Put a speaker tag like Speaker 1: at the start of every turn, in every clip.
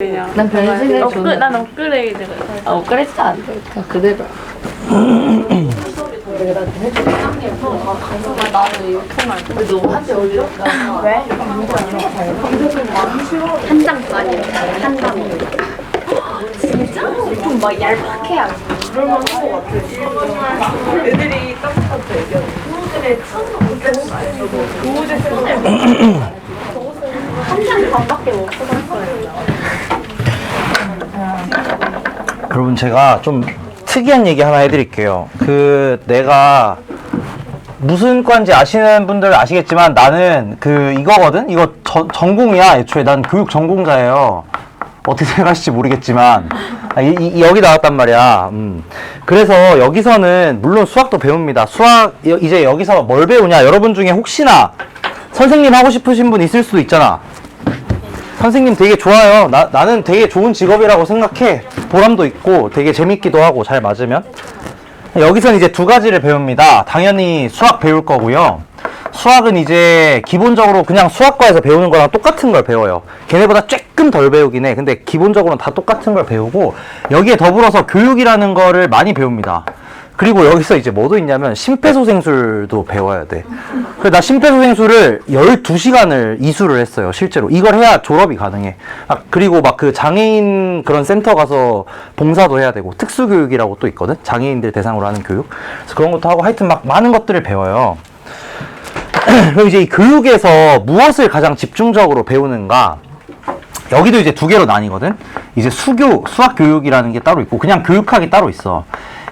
Speaker 1: 그냥
Speaker 2: 난 변신을
Speaker 1: 난 업그레이드가
Speaker 2: 업그레이드 안 돼. 그냥 그대로. 나는 이렇게 말. 근데 너무 한지 어디로? 왜? 한 장짜리. 한 장. 진짜? 좀 막 얄팍해. 그럴만 한것 같아.
Speaker 1: 애들이 깜빡하고 얘기하는 그들의
Speaker 2: 한장 반밖에 못 써봤어요.
Speaker 3: 여러분 제가 좀 특이한 얘기 하나 해드릴게요. 내가 무슨 과인지 아시는 분들 아시겠지만 나는 이거거든? 이거 전공이야. 애초에 난 교육 전공자예요. 어떻게 생각하실지 모르겠지만 여기 나왔단 말이야. 그래서 여기서는 물론 수학도 배웁니다. 이제 여기서 뭘 배우냐? 여러분 중에 혹시나 선생님 하고 싶으신 분 있을 수도 있잖아. 선생님 되게 좋아요. 나는 되게 좋은 직업이라고 생각해. 보람도 있고 되게 재밌기도 하고 잘 맞으면. 여기선 이제 두 가지를 배웁니다. 당연히 수학 배울 거고요. 수학은 이제 기본적으로 그냥 수학과에서 배우는 거랑 똑같은 걸 배워요. 걔네보다 조금 덜 배우긴 해. 근데 기본적으로는 다 똑같은 걸 배우고 여기에 더불어서 교육이라는 거를 많이 배웁니다. 그리고 여기서 이제 뭐도 있냐면 심폐소생술도 배워야 돼. 그래서 나 심폐소생술을 12시간을 이수를 했어요. 실제로. 이걸 해야 졸업이 가능해. 그리고 막 장애인 그런 센터 가서 봉사도 해야 되고 특수교육이라고 또 있거든. 장애인들 대상으로 하는 교육. 그래서 그런 것도 하고 하여튼 막 많은 것들을 배워요. 그럼 이제 이 교육에서 무엇을 가장 집중적으로 배우는가? 여기도 이제 두 개로 나뉘거든. 이제 수학 교육이라는 게 따로 있고 그냥 교육학이 따로 있어.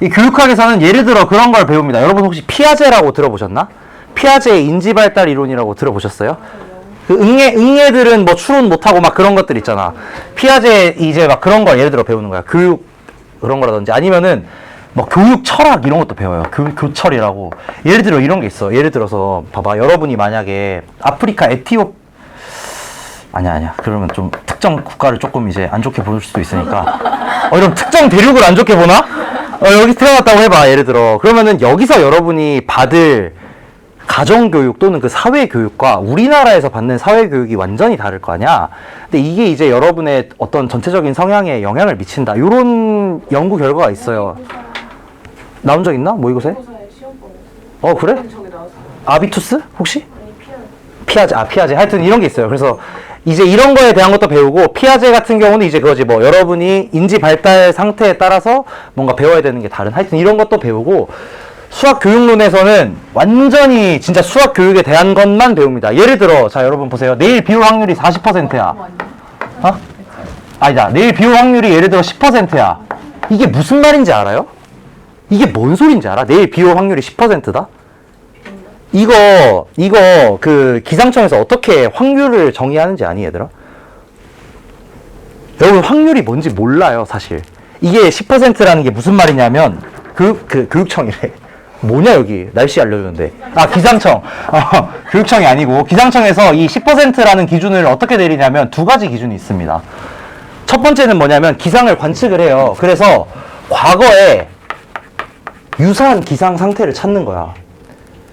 Speaker 3: 이 교육학에서는 예를 들어 그런 걸 배웁니다. 여러분 혹시 피아제라고 들어보셨나? 피아제의 인지발달 이론이라고 들어보셨어요? 응애들은 뭐 추론 못하고 막 그런 것들 있잖아. 피아제 이제 막 그런 걸 예를 들어 배우는 거야. 교육 그런 거라든지 아니면은 뭐 교육 철학 이런 것도 배워요. 교철이라고. 예를 들어 이런 게 있어. 예를 들어서 봐봐. 여러분이 만약에 아프리카 아니야. 그러면 좀 특정 국가를 조금 이제 안 좋게 볼 수도 있으니까. 이런 특정 대륙을 안 좋게 보나? 여기 태어났다고 해봐. 예를 들어. 그러면은 여기서 여러분이 받을 가정교육 또는 그 사회교육과 우리나라에서 받는 사회교육이 완전히 다를 거 아니야? 근데 이게 이제 여러분의 어떤 전체적인 성향에 영향을 미친다. 이런 연구 결과가 있어요. 나온 적 있나? 뭐 이것에? 그래? 아비투스? 혹시? 피아제. 하여튼 이런 게 있어요. 그래서 이제 이런 거에 대한 것도 배우고 피아제 같은 경우는 이제 그거지 뭐 여러분이 인지 발달 상태에 따라서 뭔가 배워야 되는 게 다른 하여튼 이런 것도 배우고 수학 교육론에서는 완전히 진짜 수학 교육에 대한 것만 배웁니다. 예를 들어 자 여러분 보세요. 내일 비 올 확률이 40%야. 아니다. 내일 비 올 확률이 예를 들어 10%야. 이게 무슨 말인지 알아요? 이게 뭔 소린지 알아? 내일 비 올 확률이 10%다? 이거 기상청에서 어떻게 확률을 정의하는지 아니 얘들아? 여러분 확률이 뭔지 몰라요 사실. 이게 10%라는 게 무슨 말이냐면 교육청이래. 뭐냐 여기 날씨 알려주는데. 기상청. 교육청이 아니고 기상청에서 이 10%라는 기준을 어떻게 내리냐면 두 가지 기준이 있습니다. 첫 번째는 뭐냐면 기상을 관측을 해요. 그래서 과거에 유사한 기상 상태를 찾는 거야.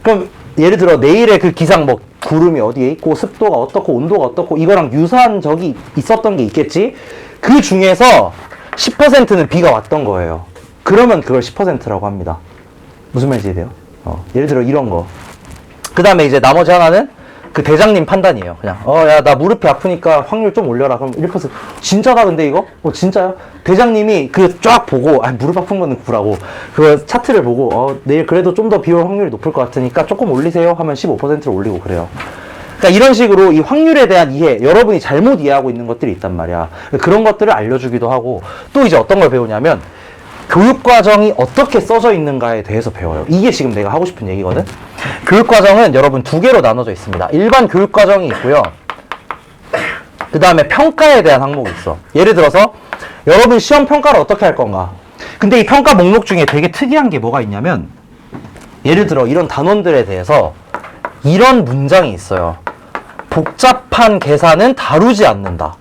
Speaker 3: 그럼 예를 들어 내일의 그 기상 뭐 구름이 어디에 있고 습도가 어떻고 온도가 어떻고 이거랑 유사한 적이 있었던 게 있겠지. 그 중에서 10%는 비가 왔던 거예요. 그러면 그걸 10%라고 합니다. 무슨 말인지 이해돼요? 예를 들어 이런 거. 그 다음에 이제 나머지 하나는 그 대장님 판단이에요. 그냥 야 나 무릎이 아프니까 확률 좀 올려라. 그럼 1% 진짜다 근데 이거? 진짜요? 대장님이 쫙 보고 무릎 아픈 거는 구라고 그 차트를 보고 내일 그래도 좀 더 비 올 확률이 높을 것 같으니까 조금 올리세요 하면 15%를 올리고 그래요. 그러니까 이런 식으로 이 확률에 대한 이해, 여러분이 잘못 이해하고 있는 것들이 있단 말이야. 그런 것들을 알려주기도 하고 또 이제 어떤 걸 배우냐면 교육과정이 어떻게 써져 있는가에 대해서 배워요. 이게 지금 내가 하고 싶은 얘기거든. 교육과정은 여러분 두 개로 나눠져 있습니다. 일반 교육과정이 있고요. 그 다음에 평가에 대한 항목이 있어. 예를 들어서 여러분 시험 평가를 어떻게 할 건가. 근데 이 평가 목록 중에 되게 특이한 게 뭐가 있냐면 예를 들어 이런 단원들에 대해서 이런 문장이 있어요. 복잡한 계산은 다루지 않는다.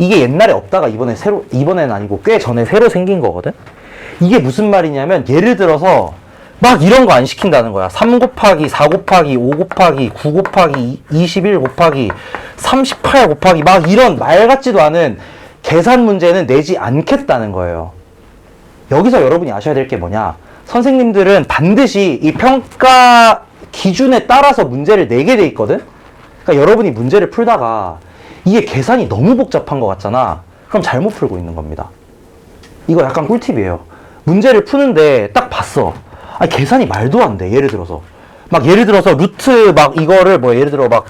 Speaker 3: 이게 옛날에 없다가 이번에는 아니고 꽤 전에 새로 생긴 거거든? 이게 무슨 말이냐면 예를 들어서 막 이런 거 안 시킨다는 거야. 3 곱하기 4 곱하기 5 곱하기 9 곱하기 21 곱하기 38 곱하기 막 이런 말 같지도 않은 계산 문제는 내지 않겠다는 거예요. 여기서 여러분이 아셔야 될 게 뭐냐. 선생님들은 반드시 이 평가 기준에 따라서 문제를 내게 돼 있거든. 그러니까 여러분이 문제를 풀다가 이게 계산이 너무 복잡한 것 같잖아. 그럼 잘못 풀고 있는 겁니다. 이거 약간 꿀팁이에요. 문제를 푸는데 딱 봤어. 아니, 계산이 말도 안 돼. 예를 들어서 루트 막 이거를 뭐 예를 들어 막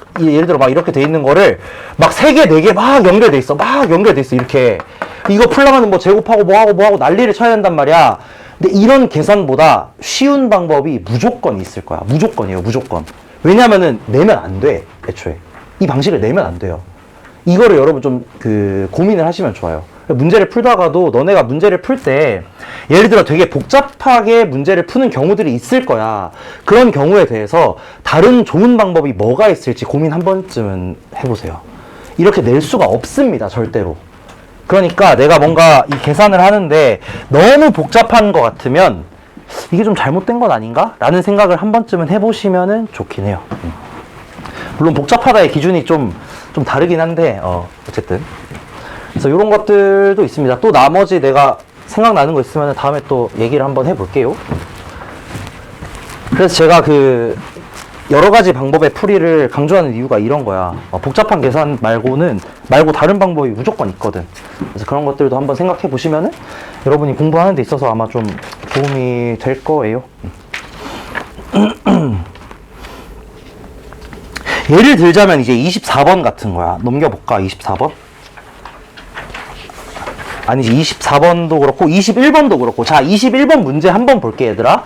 Speaker 3: 이렇게 돼 있는 거를 막 3개, 4개 막 연결돼 있어. 이렇게. 이거 풀려면 뭐 제곱하고 뭐하고 난리를 쳐야 된단 말이야. 근데 이런 계산보다 쉬운 방법이 무조건 있을 거야. 무조건이에요, 무조건. 왜냐면은 내면 안 돼, 애초에. 이 방식을 내면 안 돼요. 이거를 여러분 좀 고민을 하시면 좋아요. 문제를 풀다가도 너네가 문제를 풀 때 예를 들어 되게 복잡하게 문제를 푸는 경우들이 있을 거야. 그런 경우에 대해서 다른 좋은 방법이 뭐가 있을지 고민 한 번쯤은 해보세요. 이렇게 낼 수가 없습니다, 절대로. 그러니까 내가 뭔가 이 계산을 하는데 너무 복잡한 것 같으면 이게 좀 잘못된 건 아닌가? 라는 생각을 한 번쯤은 해보시면 좋긴 해요. 물론 복잡하다의 기준이 좀 다르긴 한데 어쨌든 그래서 이런 것들도 있습니다. 또 나머지 내가 생각나는 거 있으면 다음에 또 얘기를 한번 해볼게요. 그래서 제가 여러 가지 방법의 풀이를 강조하는 이유가 이런 거야. 복잡한 계산 말고 다른 방법이 무조건 있거든. 그래서 그런 것들도 한번 생각해 보시면은 여러분이 공부하는 데 있어서 아마 좀 도움이 될 거예요. 예를 들자면 이제 24번 같은 거야. 넘겨볼까? 24번? 아니지, 24번도 그렇고 21번도 그렇고. 자, 21번 문제 한번 볼게, 얘들아.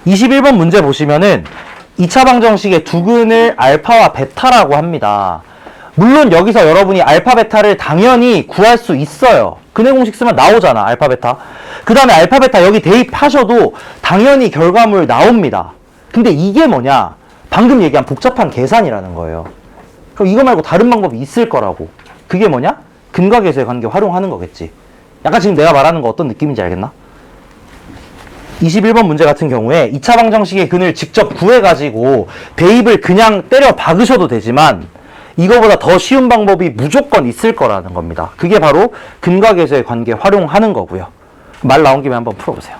Speaker 3: 21번 문제 보시면은 2차 방정식의 두근을 알파와 베타라고 합니다. 물론 여기서 여러분이 알파 베타를 당연히 구할 수 있어요. 근해 공식 쓰면 나오잖아, 알파 베타. 그 다음에 알파 베타 여기 대입하셔도 당연히 결과물 나옵니다. 근데 이게 뭐냐? 방금 얘기한 복잡한 계산이라는 거예요. 그럼 이거 말고 다른 방법이 있을 거라고. 그게 뭐냐? 근과 계수의 관계 활용하는 거겠지. 약간 지금 내가 말하는 거 어떤 느낌인지 알겠나? 21번 문제 같은 경우에 2차 방정식의 근을 직접 구해가지고 대입을 그냥 때려 박으셔도 되지만 이거보다 더 쉬운 방법이 무조건 있을 거라는 겁니다. 그게 바로 근과 계수의 관계 활용하는 거고요. 말 나온 김에 한번 풀어보세요.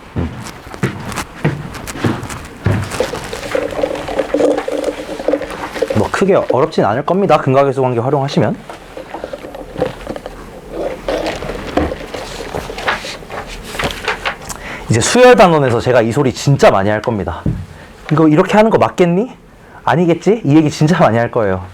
Speaker 3: 뭐 크게 어렵진 않을 겁니다. 근과 계수 관계 활용하시면. 이제 수열 단원에서 제가 이 소리 진짜 많이 할 겁니다. 이거 이렇게 하는 거 맞겠니? 아니겠지? 이 얘기 진짜 많이 할 거예요.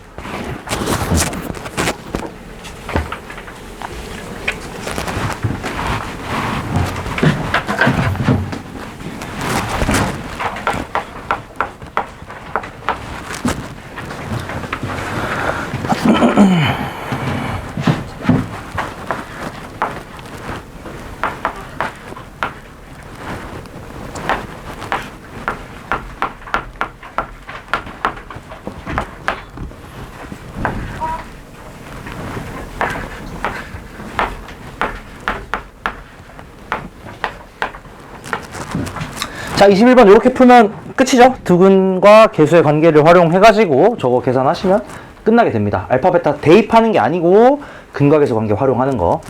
Speaker 3: 자, 21번 이렇게 풀면 끝이죠. 두근과 계수의 관계를 활용해가지고 저거 계산하시면 끝나게 됩니다. 알파, 베타 대입하는 게 아니고 근과 계수 관계 활용하는 거.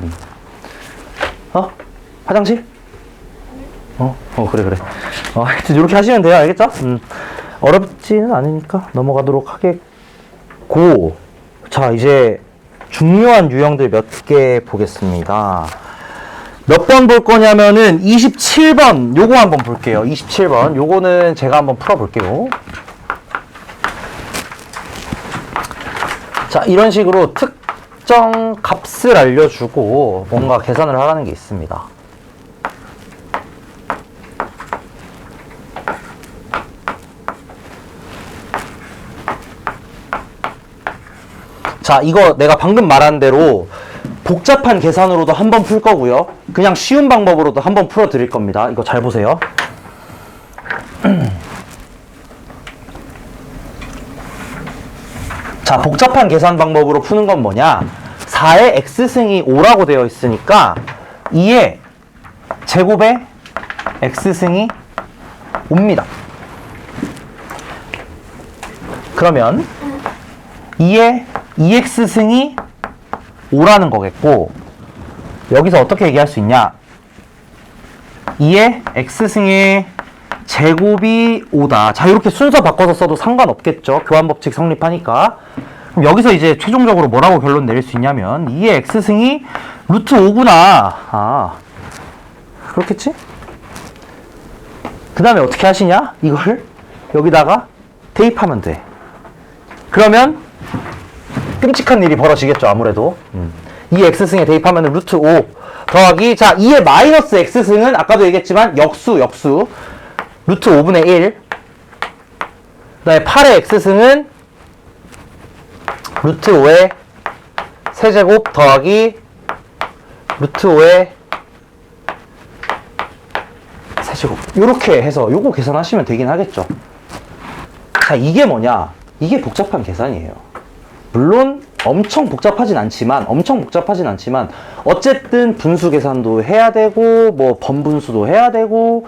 Speaker 3: 화장실? 그래. 하여튼 이렇게 하시면 돼요. 알겠죠? 어렵지는 않으니까 넘어가도록 하겠고. 자, 이제 중요한 유형들 몇 개 보겠습니다. 몇 번 볼 거냐면은 27번 요거 한번 볼게요. 27번 요거는 제가 한번 풀어볼게요. 자, 이런 식으로 특정 값을 알려주고 뭔가 계산을 하라는 게 있습니다. 자, 이거 내가 방금 말한 대로 복잡한 계산으로도 한번 풀 거고요. 그냥 쉬운 방법으로도 한번 풀어 드릴 겁니다. 이거 잘 보세요. 자, 복잡한 계산 방법으로 푸는 건 뭐냐? 4의 x승이 5라고 되어 있으니까 2의 제곱에 x승이 5입니다. 그러면 2의 2x승이 5라는 거겠고, 여기서 어떻게 얘기할 수 있냐? 2의 x승의 제곱이 5다. 자, 이렇게 순서 바꿔서 써도 상관없겠죠. 교환법칙 성립하니까. 그럼 여기서 이제 최종적으로 뭐라고 결론 내릴 수 있냐면 2의 x승이 루트 5구나. 아, 그렇겠지? 그 다음에 어떻게 하시냐? 이걸 여기다가 대입하면 돼. 그러면 끔찍한 일이 벌어지겠죠, 아무래도. 2의 x승에 대입하면 루트 5 더하기, 자, 2의 마이너스 x승은 아까도 얘기했지만 역수. 루트 5분의 1. 그 다음에 8의 x승은 루트 5의 세제곱 더하기 루트 5의 세제곱. 요렇게 해서 요거 계산하시면 되긴 하겠죠. 자, 이게 뭐냐? 이게 복잡한 계산이에요. 물론 엄청 복잡하진 않지만 어쨌든 분수 계산도 해야 되고 뭐 번분수도 해야 되고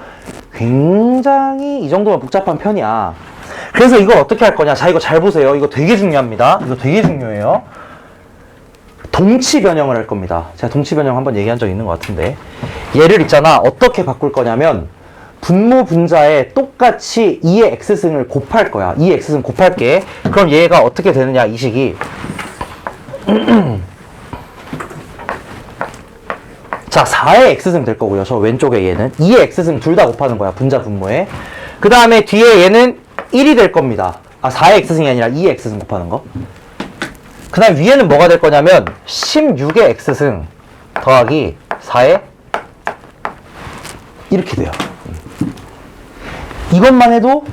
Speaker 3: 굉장히 이 정도면 복잡한 편이야. 그래서 이걸 어떻게 할 거냐? 자, 이거 잘 보세요. 이거 되게 중요합니다. 이거 되게 중요해요. 동치 변형을 할 겁니다. 제가 동치 변형 한번 얘기한 적 있는 것 같은데, 얘를 있잖아, 어떻게 바꿀 거냐면 분모 분자에 똑같이 2의 x승을 곱할 거야. 2의 x승 곱할게. 그럼 얘가 어떻게 되느냐, 이 식이. 자, 4의 x승 될 거고요. 저 왼쪽에 얘는 2의 x승 둘 다 곱하는 거야, 분자 분모에. 그 다음에 뒤에 얘는 1이 될 겁니다. 아, 4의 x승이 아니라 2의 x승 곱하는 거. 그 다음 위에는 뭐가 될 거냐면 16의 x승 더하기 4의 이렇게 돼요. 이것만 해도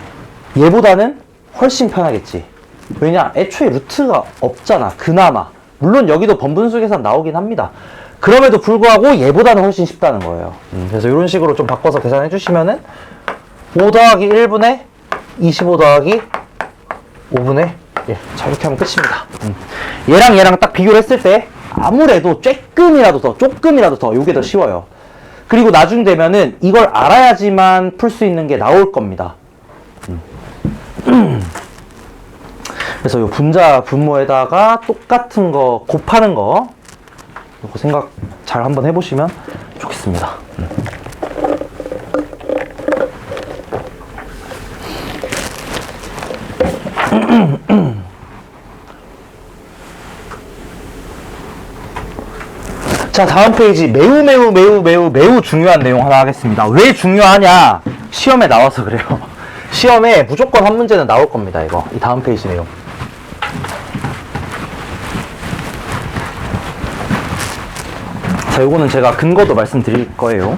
Speaker 3: 얘보다는 훨씬 편하겠지. 왜냐? 애초에 루트가 없잖아, 그나마. 물론 여기도 번분수 계산 나오긴 합니다. 그럼에도 불구하고 얘보다는 훨씬 쉽다는 거예요. 그래서 이런 식으로 좀 바꿔서 계산해 주시면은 5 더하기 1분의 25 더하기 5분의 1. 자, 이렇게 하면 끝입니다. 얘랑 딱 비교를 했을 때 아무래도 조금이라도 더 요게 더 쉬워요. 그리고 나중 되면은 이걸 알아야지만 풀 수 있는 게 나올 겁니다. 그래서 요 분자 분모에다가 똑같은 거 곱하는 거, 요거 생각 잘 한번 해보시면 좋겠습니다. 자, 다음 페이지 매우 중요한 내용 하나 하겠습니다. 왜 중요하냐? 시험에 나와서 그래요. 시험에 무조건 한 문제는 나올 겁니다, 이거. 이 다음 페이지 내용. 자, 요거는 제가 근거도 말씀드릴 거예요.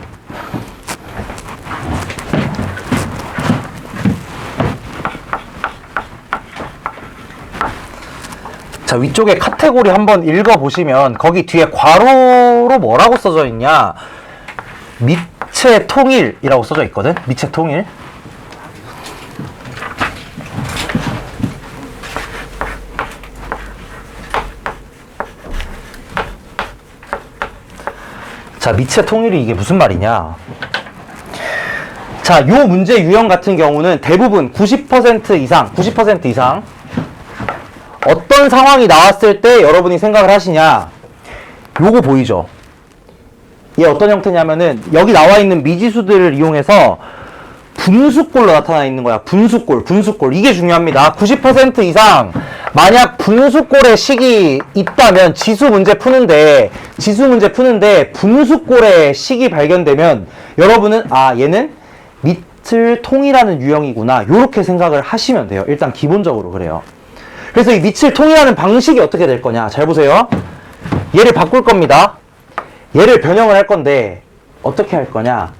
Speaker 3: 자, 위쪽에 카테고리 한번 읽어보시면 거기 뒤에 괄호로 뭐라고 써져 있냐? 미체 통일이라고 써져 있거든? 미체 통일. 자, 미체 통일이 이게 무슨 말이냐? 자, 요 문제 유형 같은 경우는 대부분 90% 이상 어떤 상황이 나왔을 때 여러분이 생각을 하시냐? 요거 보이죠? 얘 어떤 형태냐면은 여기 나와 있는 미지수들을 이용해서 분수꼴로 나타나 있는 거야. 분수꼴. 이게 중요합니다. 90% 이상 만약 분수꼴의 식이 있다면 지수 문제 푸는데 분수꼴의 식이 발견되면 여러분은 얘는 밑을 통일하는 유형이구나, 요렇게 생각을 하시면 돼요. 일단 기본적으로 그래요. 그래서 이 밑을 통일하는 방식이 어떻게 될 거냐? 잘 보세요. 얘를 바꿀 겁니다. 얘를 변형을 할 건데 어떻게 할 거냐?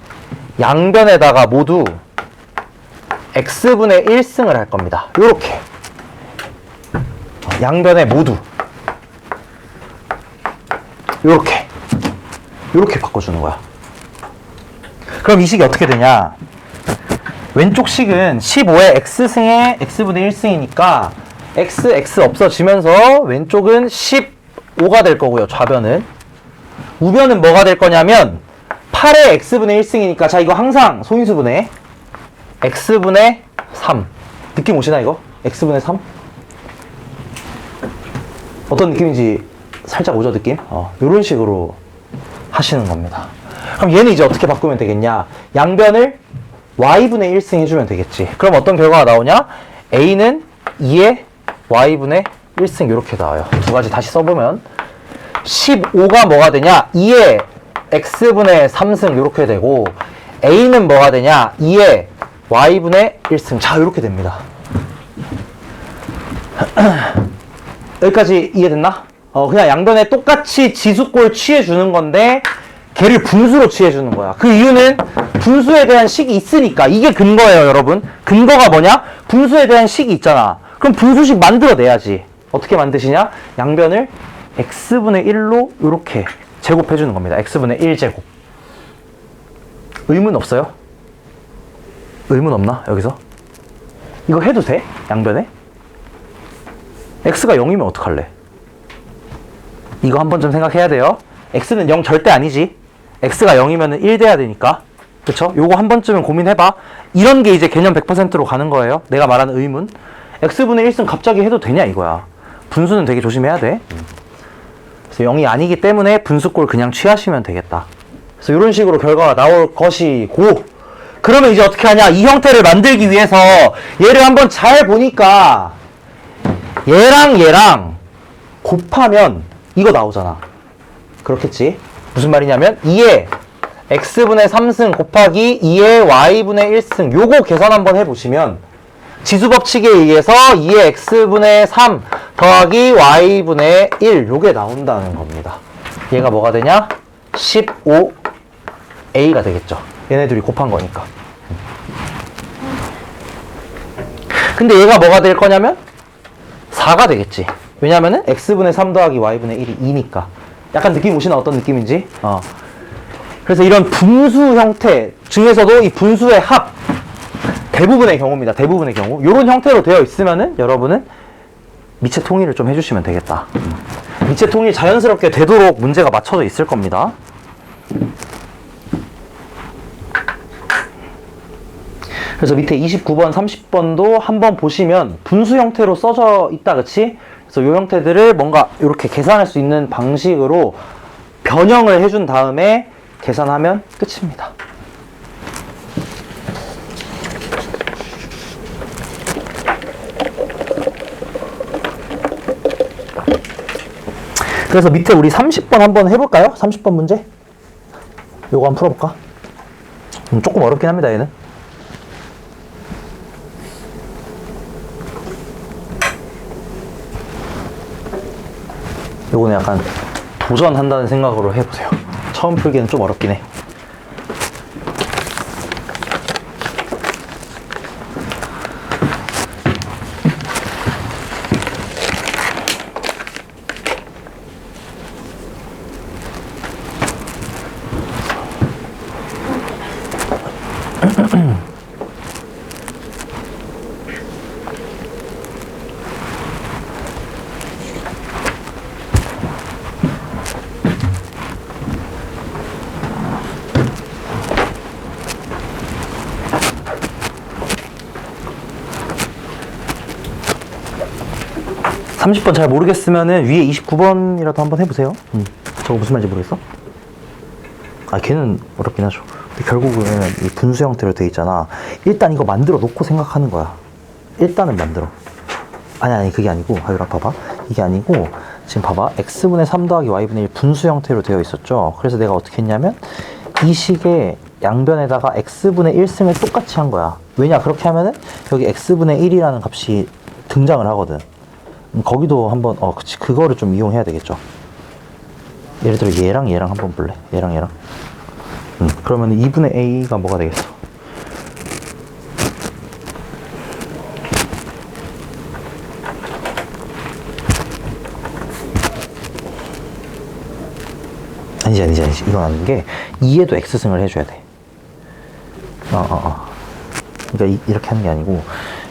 Speaker 3: 양변에다가 모두 x분의 1승을 할 겁니다. 요렇게. 양변에 모두 요렇게 바꿔주는 거야. 그럼 이 식이 어떻게 되냐? 왼쪽 식은 15의 x승에 x분의 1승이니까 x 없어지면서 왼쪽은 15가 될 거고요. 좌변은. 우변은 뭐가 될 거냐면 8의 x분의 1승이니까, 자, 이거 항상 소인수분해 x분의 3. 느낌 오시나 이거? x분의 3? 어떤 느낌인지 살짝 오죠, 느낌? 요런 식으로 하시는 겁니다. 그럼 얘는 이제 어떻게 바꾸면 되겠냐? 양변을 y분의 1승 해주면 되겠지. 그럼 어떤 결과가 나오냐? a는 2의 y분의 1승 이렇게 나와요. 두 가지 다시 써보면 15가 뭐가 되냐? 2의 x분의 3승 이렇게 되고 a는 뭐가 되냐? 2의 y분의 1승. 자, 이렇게 됩니다. 여기까지 이해됐나? 그냥 양변에 똑같이 지수꼴 취해주는 건데 걔를 분수로 취해주는 거야. 그 이유는 분수에 대한 식이 있으니까. 이게 근거예요, 여러분. 근거가 뭐냐? 분수에 대한 식이 있잖아. 그럼 분수식 만들어내야지. 어떻게 만드시냐? 양변을 x분의 1로 이렇게 제곱해주는 겁니다. x분의 1제곱. 의문 없어요? 의문 없나? 여기서? 이거 해도 돼? 양변에? x가 0이면 어떡할래? 이거 한 번 좀 생각해야 돼요. x는 0 절대 아니지. x가 0이면 1 돼야 되니까. 그쵸? 요거 한 번쯤은 고민해봐. 이런 게 이제 개념 100%로 가는 거예요. 내가 말하는 의문. x분의 1승 갑자기 해도 되냐 이거야. 분수는 되게 조심해야 돼. 그래서 0이 아니기 때문에 분수꼴 그냥 취하시면 되겠다. 그래서 이런 식으로 결과가 나올 것이고, 그러면 이제 어떻게 하냐? 이 형태를 만들기 위해서 얘를 한번 잘 보니까 얘랑 얘랑 곱하면 이거 나오잖아. 그렇겠지? 무슨 말이냐면 2의 x분의 3승 곱하기 2의 y분의 1승, 요거 계산 한번 해보시면 지수법칙에 의해서 2의 x분의 3 더하기 y분의 1, 요게 나온다는 겁니다. 얘가 뭐가 되냐? 15a가 되겠죠. 얘네들이 곱한 거니까. 근데 얘가 뭐가 될 거냐면 4가 되겠지. 왜냐면은 x분의 3 더하기 y분의 1이 2니까. 약간 느낌 오시나? 어떤 느낌인지? 그래서 이런 분수 형태 중에서도 이 분수의 합, 대부분의 경우입니다. 대부분의 경우. 요런 형태로 되어 있으면은 여러분은 미체 통일을 좀 해주시면 되겠다. 미체 통일이 자연스럽게 되도록 문제가 맞춰져 있을 겁니다. 그래서 밑에 29번, 30번도 한번 보시면 분수 형태로 써져 있다, 그치? 그래서 요 형태들을 뭔가 이렇게 계산할 수 있는 방식으로 변형을 해준 다음에 계산하면 끝입니다. 그래서 밑에 우리 30번 한번 해볼까요? 30번 문제? 요거 한번 풀어볼까? 조금 어렵긴 합니다, 얘는. 요거는 약간 도전한다는 생각으로 해보세요. 처음 풀기는 좀 어렵긴 해. 삼십 번 잘 모르겠으면은 위에 29번이라도 한번 해보세요. 저거 무슨 말인지 모르겠어? 걔는 어렵긴 하죠. 근데 결국은 이 분수 형태로 돼 있잖아. 일단 이거 만들어 놓고 생각하는 거야. 일단은 만들어. 아니 그게 아니고, 하유라 봐봐. 이게 아니고 지금 봐봐. x분의 3 더하기 y분의 1 분수 형태로 되어 있었죠. 그래서 내가 어떻게 했냐면 이 식의 양변에다가 x분의 1승을 똑같이 한 거야. 왜냐? 그렇게 하면은 여기 x분의 1이라는 값이 등장을 하거든. 거기도 한번 그치, 그거를 좀 이용해야 되겠죠. 예를 들어 얘랑 얘랑 한번 볼래? 얘랑 얘랑. 그러면 2분의 a가 뭐가 되겠어? 아니지. 이건 아닌 게 2에도 x승을 해줘야 돼. 그러니까 이렇게 하는 게 아니고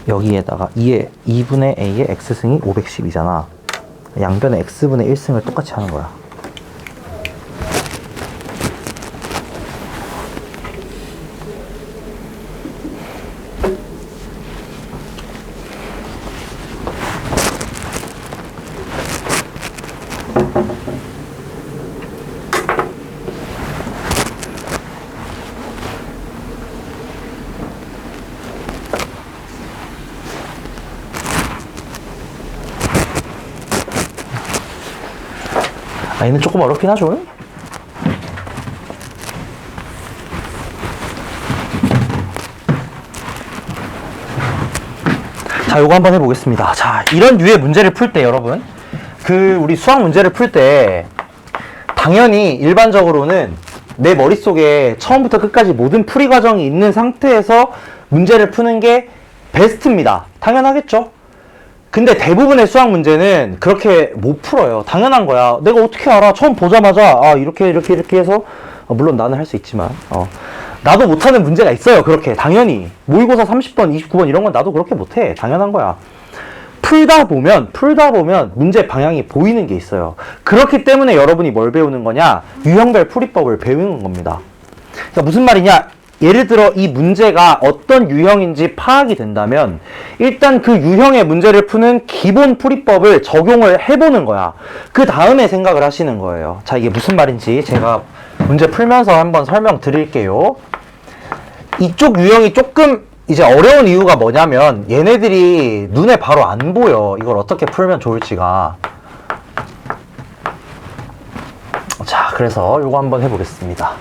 Speaker 3: 여기에다가 2분의 a의 x승이 510이잖아. 양변에 x분의 1승을 똑같이 하는 거야. 아, 얘는 조금 어렵긴 하죠. 자, 요거 한번 해보겠습니다. 자, 이런 류의 문제를 풀 때 여러분, 우리 수학 문제를 풀 때 당연히 일반적으로는 내 머릿속에 처음부터 끝까지 모든 풀이 과정이 있는 상태에서 문제를 푸는 게 베스트입니다. 당연하겠죠? 근데 대부분의 수학 문제는 그렇게 못 풀어요. 당연한 거야. 내가 어떻게 알아? 처음 보자마자 이렇게 해서 물론 나는 할 수 있지만 나도 못하는 문제가 있어요. 그렇게 당연히 모의고사 30번 29번 이런 건 나도 그렇게 못해. 당연한 거야. 풀다 보면 문제 방향이 보이는 게 있어요. 그렇기 때문에 여러분이 뭘 배우는 거냐? 유형별 풀이법을 배우는 겁니다. 그러니까 무슨 말이냐? 예를 들어 이 문제가 어떤 유형인지 파악이 된다면 일단 그 유형의 문제를 푸는 기본 풀이법을 적용을 해보는 거야. 그 다음에 생각을 하시는 거예요. 자, 이게 무슨 말인지 제가 문제 풀면서 한번 설명드릴게요. 이쪽 유형이 조금 이제 어려운 이유가 뭐냐면 얘네들이 눈에 바로 안 보여. 이걸 어떻게 풀면 좋을지가. 자, 그래서 요거 한번 해보겠습니다.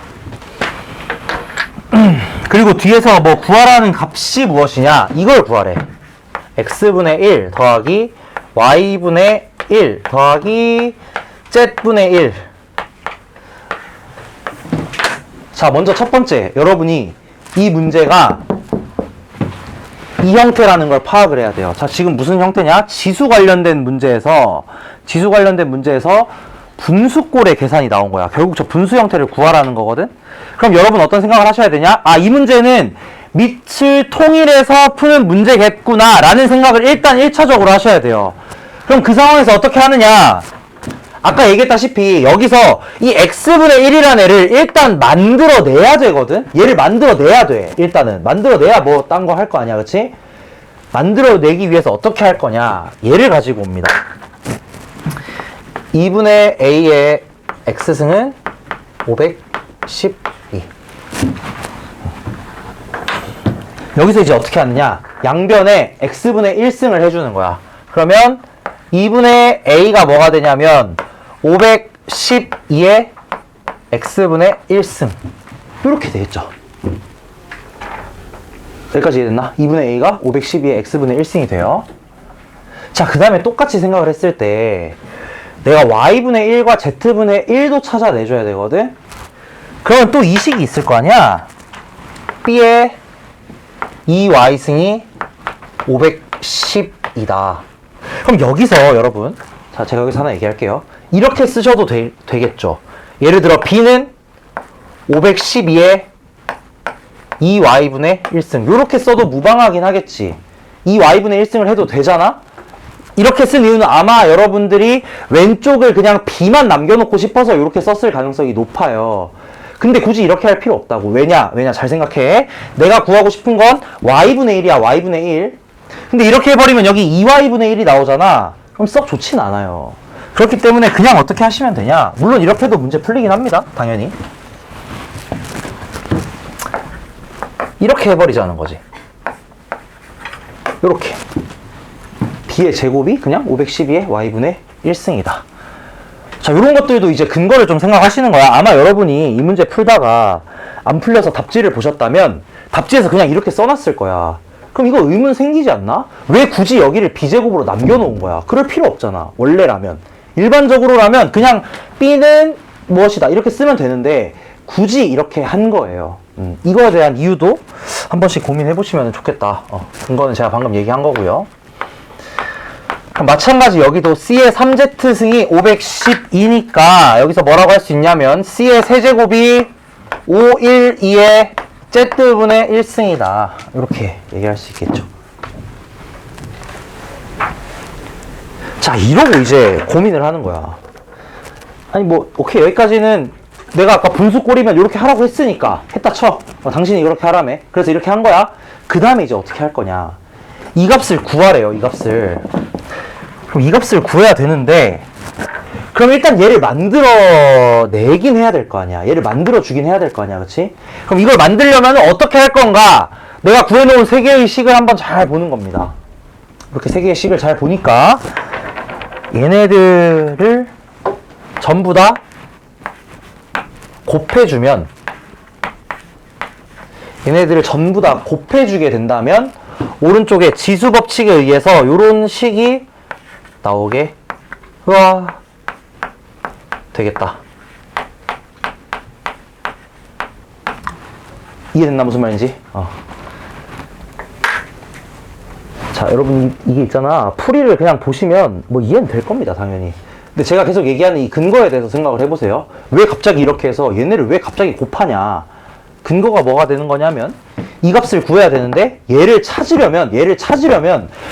Speaker 3: 그리고 뒤에서 뭐 구하라는 값이 무엇이냐? 이걸 구하래. x분의 1 더하기 y분의 1 더하기 z분의 1. 자, 먼저 첫 번째, 여러분이 이 문제가 이 형태라는 걸 파악을 해야 돼요. 자, 지금 무슨 형태냐? 지수 관련된 문제에서 분수꼴의 계산이 나온 거야. 결국 저 분수 형태를 구하라는 거거든? 그럼 여러분 어떤 생각을 하셔야 되냐? 이 문제는 밑을 통일해서 푸는 문제겠구나 라는 생각을 일단 1차적으로 하셔야 돼요. 그럼 그 상황에서 어떻게 하느냐? 아까 얘기했다시피 여기서 이 x분의 1이라는 애를 일단 만들어내야 되거든? 얘를 만들어내야 돼. 일단은 만들어내야 뭐 딴 거 할 거 아니야, 그치? 만들어내기 위해서 어떻게 할 거냐? 얘를 가지고 옵니다. 2분의 a의 x승은 512. 여기서 이제 어떻게 하느냐? 양변에 x분의 1승을 해주는 거야. 그러면 2분의 a가 뭐가 되냐면 512의 x분의 1승. 이렇게 되겠죠. 여기까지 이해됐나? 2분의 a가 512의 x분의 1승이 돼요. 자, 그 다음에 똑같이 생각을 했을 때 내가 y분의 1과 z분의 1도 찾아내줘야 되거든? 그러면 또 이 식이 있을 거 아니야? b의 2y승이 510이다. 그럼 여기서 여러분, 자, 제가 여기서 하나 얘기할게요. 이렇게 쓰셔도 되겠죠. 예를 들어 b는 512의 2y분의 1승. 이렇게 써도 무방하긴 하겠지. 2y분의 1승을 해도 되잖아? 이렇게 쓴 이유는 아마 여러분들이 왼쪽을 그냥 b만 남겨놓고 싶어서 이렇게 썼을 가능성이 높아요. 근데 굳이 이렇게 할 필요 없다고. 왜냐? 잘 생각해. 내가 구하고 싶은 건 y분의 1이야. y분의 1. 근데 이렇게 해버리면 여기 2y분의 1이 나오잖아. 그럼 썩 좋진 않아요. 그렇기 때문에 그냥 어떻게 하시면 되냐? 물론 이렇게 해도 문제 풀리긴 합니다. 당연히. 이렇게 해버리자는 거지. 요렇게. b의 제곱이 그냥 512의 y분의 1승이다. 자, 요런 것들도 이제 근거를 좀 생각하시는 거야. 아마 여러분이 이 문제 풀다가 안 풀려서 답지를 보셨다면 답지에서 그냥 이렇게 써놨을 거야. 그럼 이거 의문 생기지 않나? 왜 굳이 여기를 b제곱으로 남겨놓은 거야? 그럴 필요 없잖아. 원래라면. 일반적으로라면 그냥 b는 무엇이다 이렇게 쓰면 되는데 굳이 이렇게 한 거예요. 이거에 대한 이유도 한 번씩 고민해 보시면 좋겠다. 근거는 제가 방금 얘기한 거고요. 마찬가지 여기도 C의 3Z승이 512니까 여기서 뭐라고 할 수 있냐면 C의 세제곱이 512의 Z분의 1승이다. 이렇게 얘기할 수 있겠죠. 자, 이러고 이제 고민을 하는 거야. 아니 뭐 오케이, 여기까지는 내가 아까 분수꼴이면 이렇게 하라고 했으니까 했다 쳐. 당신이 이렇게 하라며. 그래서 이렇게 한 거야. 그 다음에 이제 어떻게 할 거냐. 이 값을 구하래요. 이 값을. 그럼 이 값을 구해야 되는데 그럼 일단 얘를 만들어 내긴 해야 될 거 아니야. 얘를 만들어 주긴 해야 될 거 아니야. 그치? 그럼 이걸 만들려면 어떻게 할 건가? 내가 구해놓은 세 개의 식을 한번 잘 보는 겁니다. 이렇게 세 개의 식을 잘 보니까 얘네들을 전부 다 곱해주면, 얘네들을 전부 다 곱해주게 된다면 오른쪽에 지수 법칙에 의해서 이런 식이 나오게 되겠다. 이해됐나 무슨 말인지? 자, 여러분 이게 있잖아. 풀이를 그냥 보시면 뭐 이해는 될 겁니다, 당연히. 근데 제가 계속 얘기하는 이 근거에 대해서 생각을 해보세요. 왜 갑자기 이렇게 해서 얘네를 왜 갑자기 곱하냐? 근거가 뭐가 되는 거냐면 이 값을 구해야 되는데 얘를 찾으려면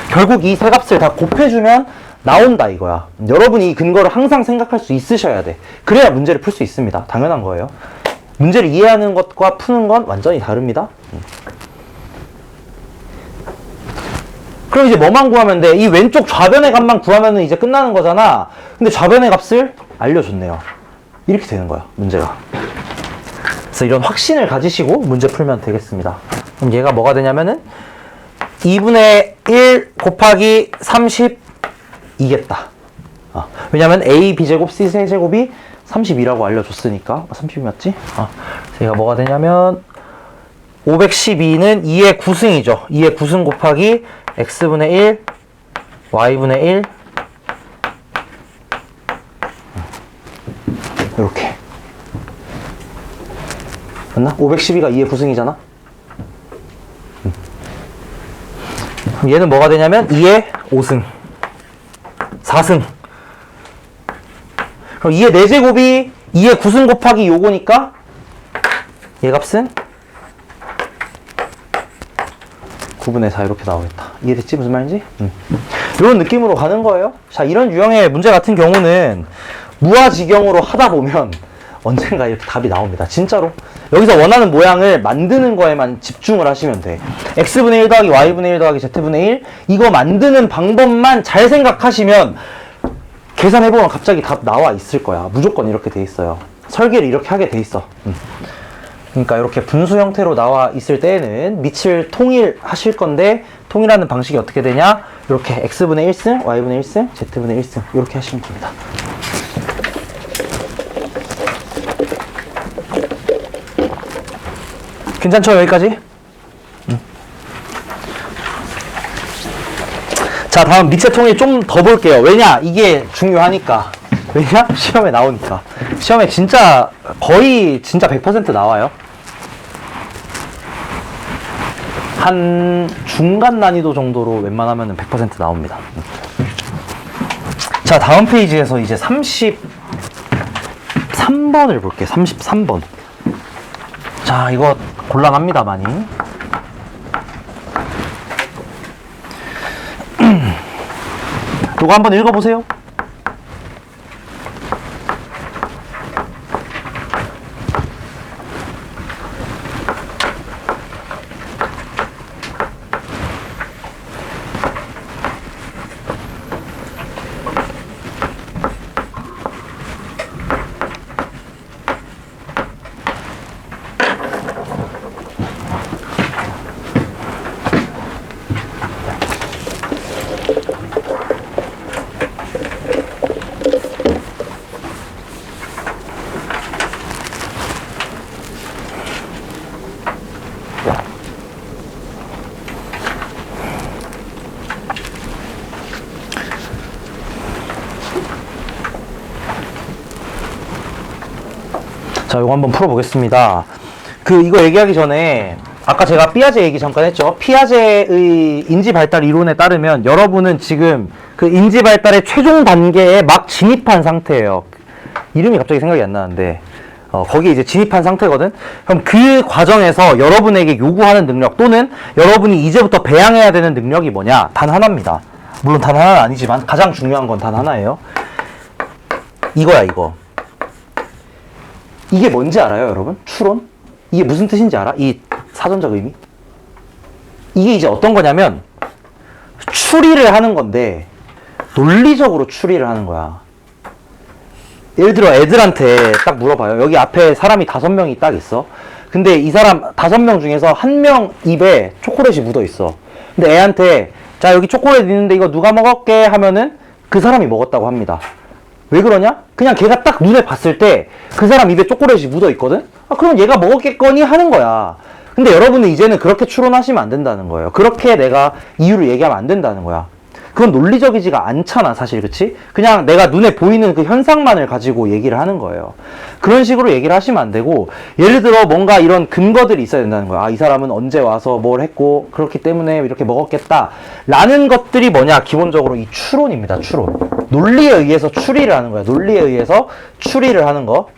Speaker 3: 결국 이 세 값을 다 곱해주면 나온다 이거야. 여러분이 이 근거를 항상 생각할 수 있으셔야 돼. 그래야 문제를 풀 수 있습니다. 당연한 거예요. 문제를 이해하는 것과 푸는 건 완전히 다릅니다. 그럼 이제 뭐만 구하면 돼? 이 왼쪽 좌변의 값만 구하면 이제 끝나는 거잖아. 근데 좌변의 값을 알려줬네요. 이렇게 되는 거야, 문제가. 그래서 이런 확신을 가지시고 문제 풀면 되겠습니다. 그럼 얘가 뭐가 되냐면은 2분의 1 곱하기 32겠다. 왜냐면 A, B제곱, C 세제곱이 32라고 알려줬으니까. 30이 맞지? 그래서 얘가 뭐가 되냐면 512는 2의 구승이죠. 2의 구승 곱하기 x분의 1, y분의 1 이렇게 맞나? 512가 2의 구승이잖아. 그럼 얘는 뭐가 되냐면 2의 5승 4승. 그럼 2의 4제곱이 2의 9승 곱하기 요거니까 얘 값은 9분의 4 이렇게 나오겠다. 이해됐지? 무슨 말인지? 이런 느낌으로 가는 거예요. 자, 이런 유형의 문제 같은 경우는 무아지경으로 하다 보면 언젠가 이렇게 답이 나옵니다. 진짜로. 여기서 원하는 모양을 만드는 거에만 집중을 하시면 돼. x분의 1 더하기 y분의 1 더하기 z분의 1 이거 만드는 방법만 잘 생각하시면 계산해보면 갑자기 답 나와 있을 거야. 무조건 이렇게 돼 있어요. 설계를 이렇게 하게 돼 있어. 그러니까 이렇게 분수 형태로 나와 있을 때에는 밑을 통일하실 건데 통일하는 방식이 어떻게 되냐? 이렇게 x분의 1승, y분의 1승, z분의 1승 이렇게 하시면 됩니다. 괜찮죠? 여기까지? 자, 다음 밑의 통일 좀 더 볼게요. 왜냐? 이게 중요하니까. 왜냐? 시험에 나오니까. 시험에 진짜 거의 진짜 100% 나와요. 한 중간 난이도 정도로 웬만하면 100% 나옵니다. 자, 다음 페이지에서 이제 33번을 볼게요. 33번. 자, 이거 곤란합니다, 많이. 이거 한번 읽어보세요. 자, 이거 한번 풀어보겠습니다. 이거 얘기하기 전에 아까 제가 피아제 얘기 잠깐 했죠. 피아제의 인지발달 이론에 따르면 여러분은 지금 그 인지발달의 최종 단계에 막 진입한 상태예요. 이름이 갑자기 생각이 안 나는데 거기에 이제 진입한 상태거든. 그럼 그 과정에서 여러분에게 요구하는 능력 또는 여러분이 이제부터 배양해야 되는 능력이 뭐냐? 단 하나입니다. 물론 단 하나는 아니지만 가장 중요한 건 단 하나예요. 이거야, 이거. 이게 뭔지 알아요, 여러분? 추론? 이게 무슨 뜻인지 알아? 이 사전적 의미? 이게 이제 어떤 거냐면 추리를 하는 건데 논리적으로 추리를 하는 거야. 예를 들어 애들한테 딱 물어봐요. 여기 앞에 사람이 5명이 딱 있어. 근데 이 사람 5명 중에서 1명 입에 초콜릿이 묻어 있어. 근데 애한테 자, 여기 초콜릿 있는데 이거 누가 먹었게 하면은 그 사람이 먹었다고 합니다. 왜 그러냐? 그냥 걔가 딱 눈에 봤을 때 그 사람 입에 초콜릿이 묻어 있거든? 아, 그럼 얘가 먹었겠거니 하는 거야. 근데 여러분은 이제는 그렇게 추론하시면 안 된다는 거예요. 그렇게 내가 이유를 얘기하면 안 된다는 거야. 그건 논리적이지가 않잖아, 사실, 그치? 그냥 내가 눈에 보이는 그 현상만을 가지고 얘기를 하는 거예요. 그런 식으로 얘기를 하시면 안 되고, 예를 들어 뭔가 이런 근거들이 있어야 된다는 거야. 아, 이 사람은 언제 와서 뭘 했고, 그렇기 때문에 이렇게 먹었겠다. 라는 것들이 뭐냐? 기본적으로 이 추론입니다, 추론. 논리에 의해서 추리를 하는 거야. 논리에 의해서 추리를 하는 거.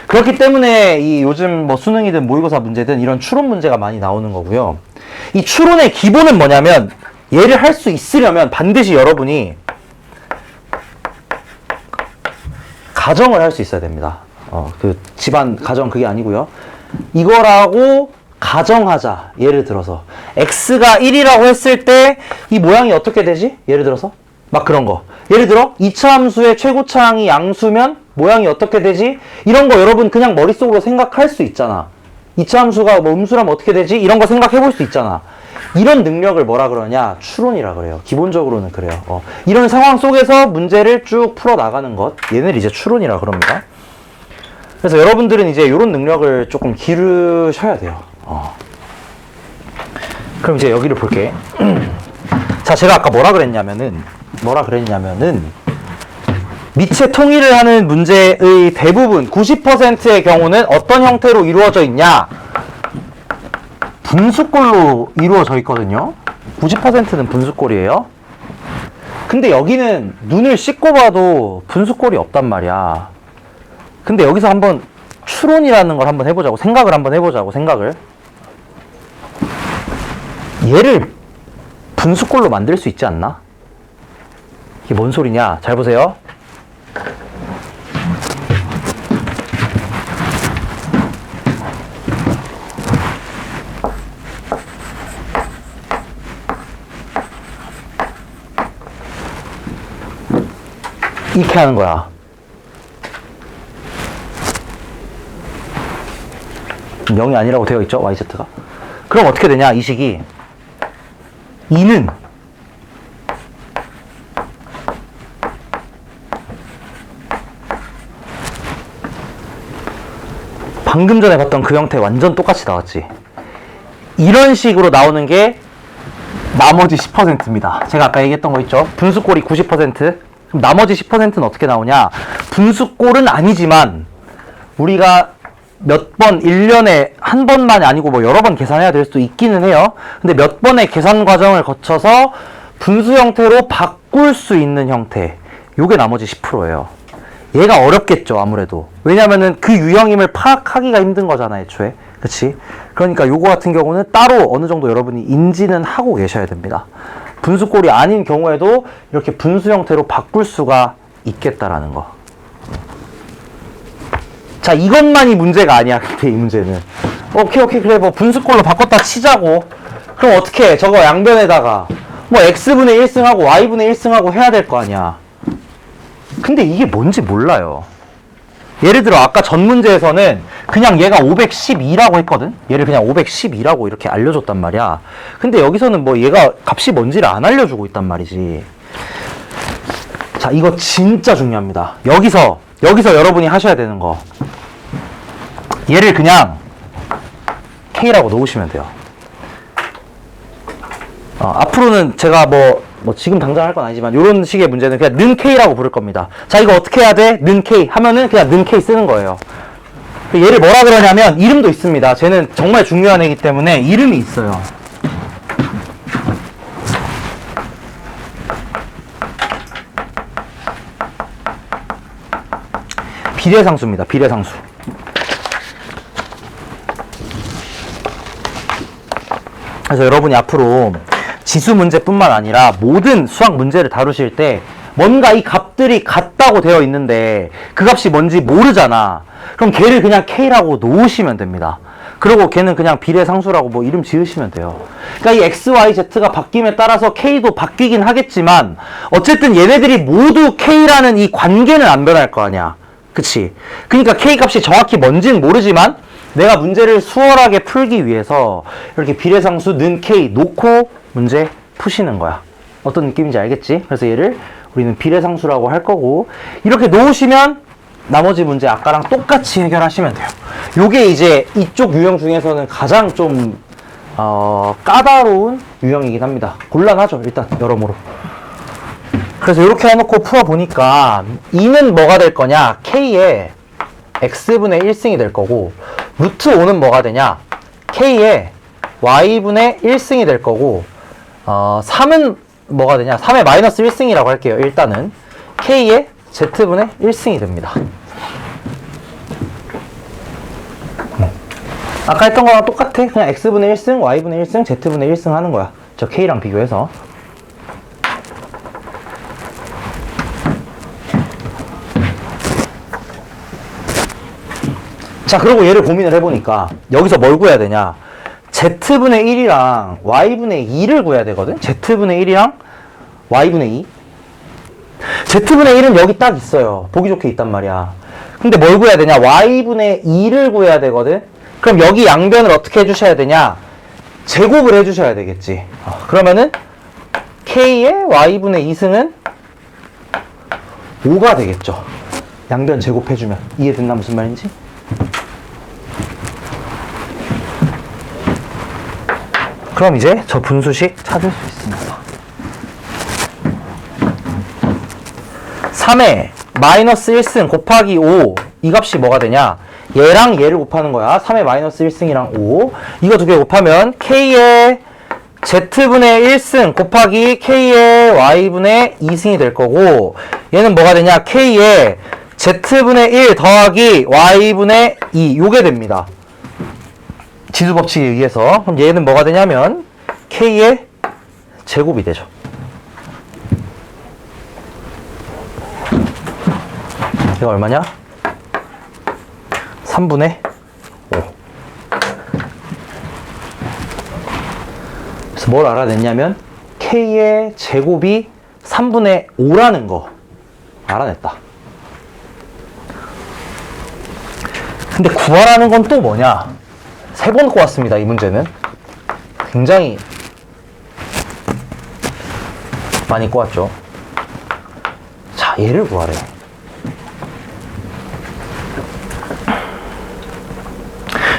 Speaker 3: 그렇기 때문에 이 요즘 뭐 수능이든 모의고사 문제든 이런 추론 문제가 많이 나오는 거고요. 이 추론의 기본은 뭐냐면, 얘를 할 수 있으려면 반드시 여러분이 가정을 할 수 있어야 됩니다. 그 집안 가정 그게 아니고요. 이거라고 가정하자. 예를 들어서 x가 1이라고 했을 때 이 모양이 어떻게 되지? 예를 들어서 막 그런 거. 예를 들어 2차 함수의 최고차항이 양수면 모양이 어떻게 되지? 이런 거 여러분 그냥 머릿속으로 생각할 수 있잖아. 2차 함수가 뭐 음수라면 어떻게 되지? 이런 거 생각해 볼 수 있잖아. 이런 능력을 뭐라 그러냐? 추론이라 그래요. 기본적으로는 그래요. 이런 상황 속에서 문제를 쭉 풀어 나가는 것, 얘네를 이제 추론이라 그럽니다. 그래서 여러분들은 이제 이런 능력을 조금 기르셔야 돼요. 그럼 이제 여기를 볼게. 자, 제가 아까 뭐라 그랬냐면은 미체 통일을 하는 문제의 대부분 90%의 경우는 어떤 형태로 이루어져 있냐? 분수꼴로 이루어져 있거든요. 90%는 분수꼴이에요. 근데 여기는 눈을 씻고 봐도 분수꼴이 없단 말이야. 근데 여기서 한번 추론이라는 걸 한번 해보자고, 생각을 한번 해보자고, 생각을. 얘를 분수꼴로 만들 수 있지 않나? 이게 뭔 소리냐? 잘 보세요. 이렇게 하는 거야. 영이 아니라고 되어 있죠? yz가. 그럼 어떻게 되냐? 이 식이 2는 방금 전에 봤던 그 형태 완전 똑같이 나왔지. 이런 식으로 나오는 게 나머지 10%입니다. 제가 아까 얘기했던 거 있죠? 분수꼴이 90%. 그럼 나머지 10%는 어떻게 나오냐? 분수꼴은 아니지만 우리가 몇 번, 1년에 한 번만이 아니고 뭐 여러 번 계산해야 될 수도 있기는 해요. 근데 몇 번의 계산 과정을 거쳐서 분수 형태로 바꿀 수 있는 형태. 요게 나머지 10%예요. 얘가 어렵겠죠, 아무래도. 왜냐면은 그 유형임을 파악하기가 힘든 거잖아, 애초에. 그치? 그러니까 요거 같은 경우는 따로 어느 정도 여러분이 인지는 하고 계셔야 됩니다. 분수꼴이 아닌 경우에도 이렇게 분수 형태로 바꿀 수가 있겠다라는 거. 자, 이것만이 문제가 아니야, 근데 이 문제는. 오케이, 그래, 뭐 분수꼴로 바꿨다 치자고. 그럼 어떻게 해? 저거 양변에다가 뭐 x분의 1승하고 y분의 1승하고 해야 될 거 아니야. 근데 이게 뭔지 몰라요. 예를 들어 아까 전 문제에서는 그냥 얘가 512라고 했거든? 얘를 그냥 512라고 이렇게 알려줬단 말이야. 근데 여기서는 뭐 얘가 값이 뭔지를 안 알려주고 있단 말이지. 자, 이거 진짜 중요합니다. 여기서 여러분이 하셔야 되는 거. 얘를 그냥 K라고 놓으시면 돼요. 앞으로는 제가 뭐 지금 당장 할 건 아니지만 이런 식의 문제는 그냥 는 K라고 부를 겁니다. 자, 이거 어떻게 해야 돼? 는 K 하면은 그냥 는 K 쓰는 거예요. 얘를 뭐라 그러냐면 이름도 있습니다. 쟤는 정말 중요한 애기 때문에 이름이 있어요. 비례상수입니다. 비례상수. 그래서 여러분이 앞으로 지수 문제뿐만 아니라 모든 수학 문제를 다루실 때 뭔가 이 값들이 같다고 되어 있는데 그 값이 뭔지 모르잖아. 그럼 걔를 그냥 K라고 놓으시면 됩니다. 그리고 걔는 그냥 비례상수라고 뭐 이름 지으시면 돼요. 그러니까 이 X, Y, Z가 바뀜에 따라서 K도 바뀌긴 하겠지만 어쨌든 얘네들이 모두 K라는 이 관계는 안 변할 거 아니야. 그치? 그러니까 K 값이 정확히 뭔지는 모르지만 내가 문제를 수월하게 풀기 위해서 이렇게 비례상수 는 K 놓고 문제 푸시는 거야. 어떤 느낌인지 알겠지? 그래서 얘를 우리는 비례상수라고 할 거고, 이렇게 놓으시면 나머지 문제 아까랑 똑같이 해결하시면 돼요. 요게 이제 이쪽 유형 중에서는 가장 좀 까다로운 유형이긴 합니다. 곤란하죠, 일단 여러모로. 그래서 이렇게 해놓고 풀어보니까 2는 뭐가 될 거냐, k의 x분의 1승이 될 거고, 루트 5는 뭐가 되냐, k의 y분의 1승이 될 거고, 3은 뭐가 되냐, 3의 마이너스 1승이라고 할게요. 일단은 k의 z분의 1승이 됩니다. 아까 했던 거랑 똑같아. 그냥 x분의 1승, y분의 1승, z분의 1승 하는 거야. 저 k랑 비교해서. 자, 그리고 얘를 고민을 해보니까 여기서 뭘 구해야 되냐, z분의 1이랑 y분의 2를 구해야 되거든. z분의 1이랑 y분의 2. z분의 1은 여기 딱 있어요. 보기 좋게 있단 말이야. 근데 뭘 구해야 되냐, y분의 2를 구해야 되거든. 그럼 여기 양변을 어떻게 해주셔야 되냐, 제곱을 해주셔야 되겠지. 그러면은 k의 y분의 2승은 5가 되겠죠. 양변 제곱해주면. 이해됐나 무슨 말인지? 그럼 이제 저 분수식 찾을 수 있습니다. 3의 마이너스 1승 곱하기 5, 이 값이 뭐가 되냐, 얘랑 얘를 곱하는 거야. 3의 마이너스 1승이랑 5, 이거 두 개 곱하면 k의 z분의 1승 곱하기 k의 y분의 2승이 될 거고, 얘는 뭐가 되냐, k의 z분의 1 더하기 y분의 2, 요게 됩니다. 지수법칙에 의해서. 그럼 얘는 뭐가 되냐면 k의 제곱이 되죠. 얘가 얼마냐? 3분의 5. 그래서 뭘 알아냈냐면 k의 제곱이 3분의 5라는 거 알아냈다. 근데 구하라는 건 또 뭐냐? 3번 꼬았습니다, 이 문제는. 굉장히 많이 꼬았죠. 자, 얘를 구하래.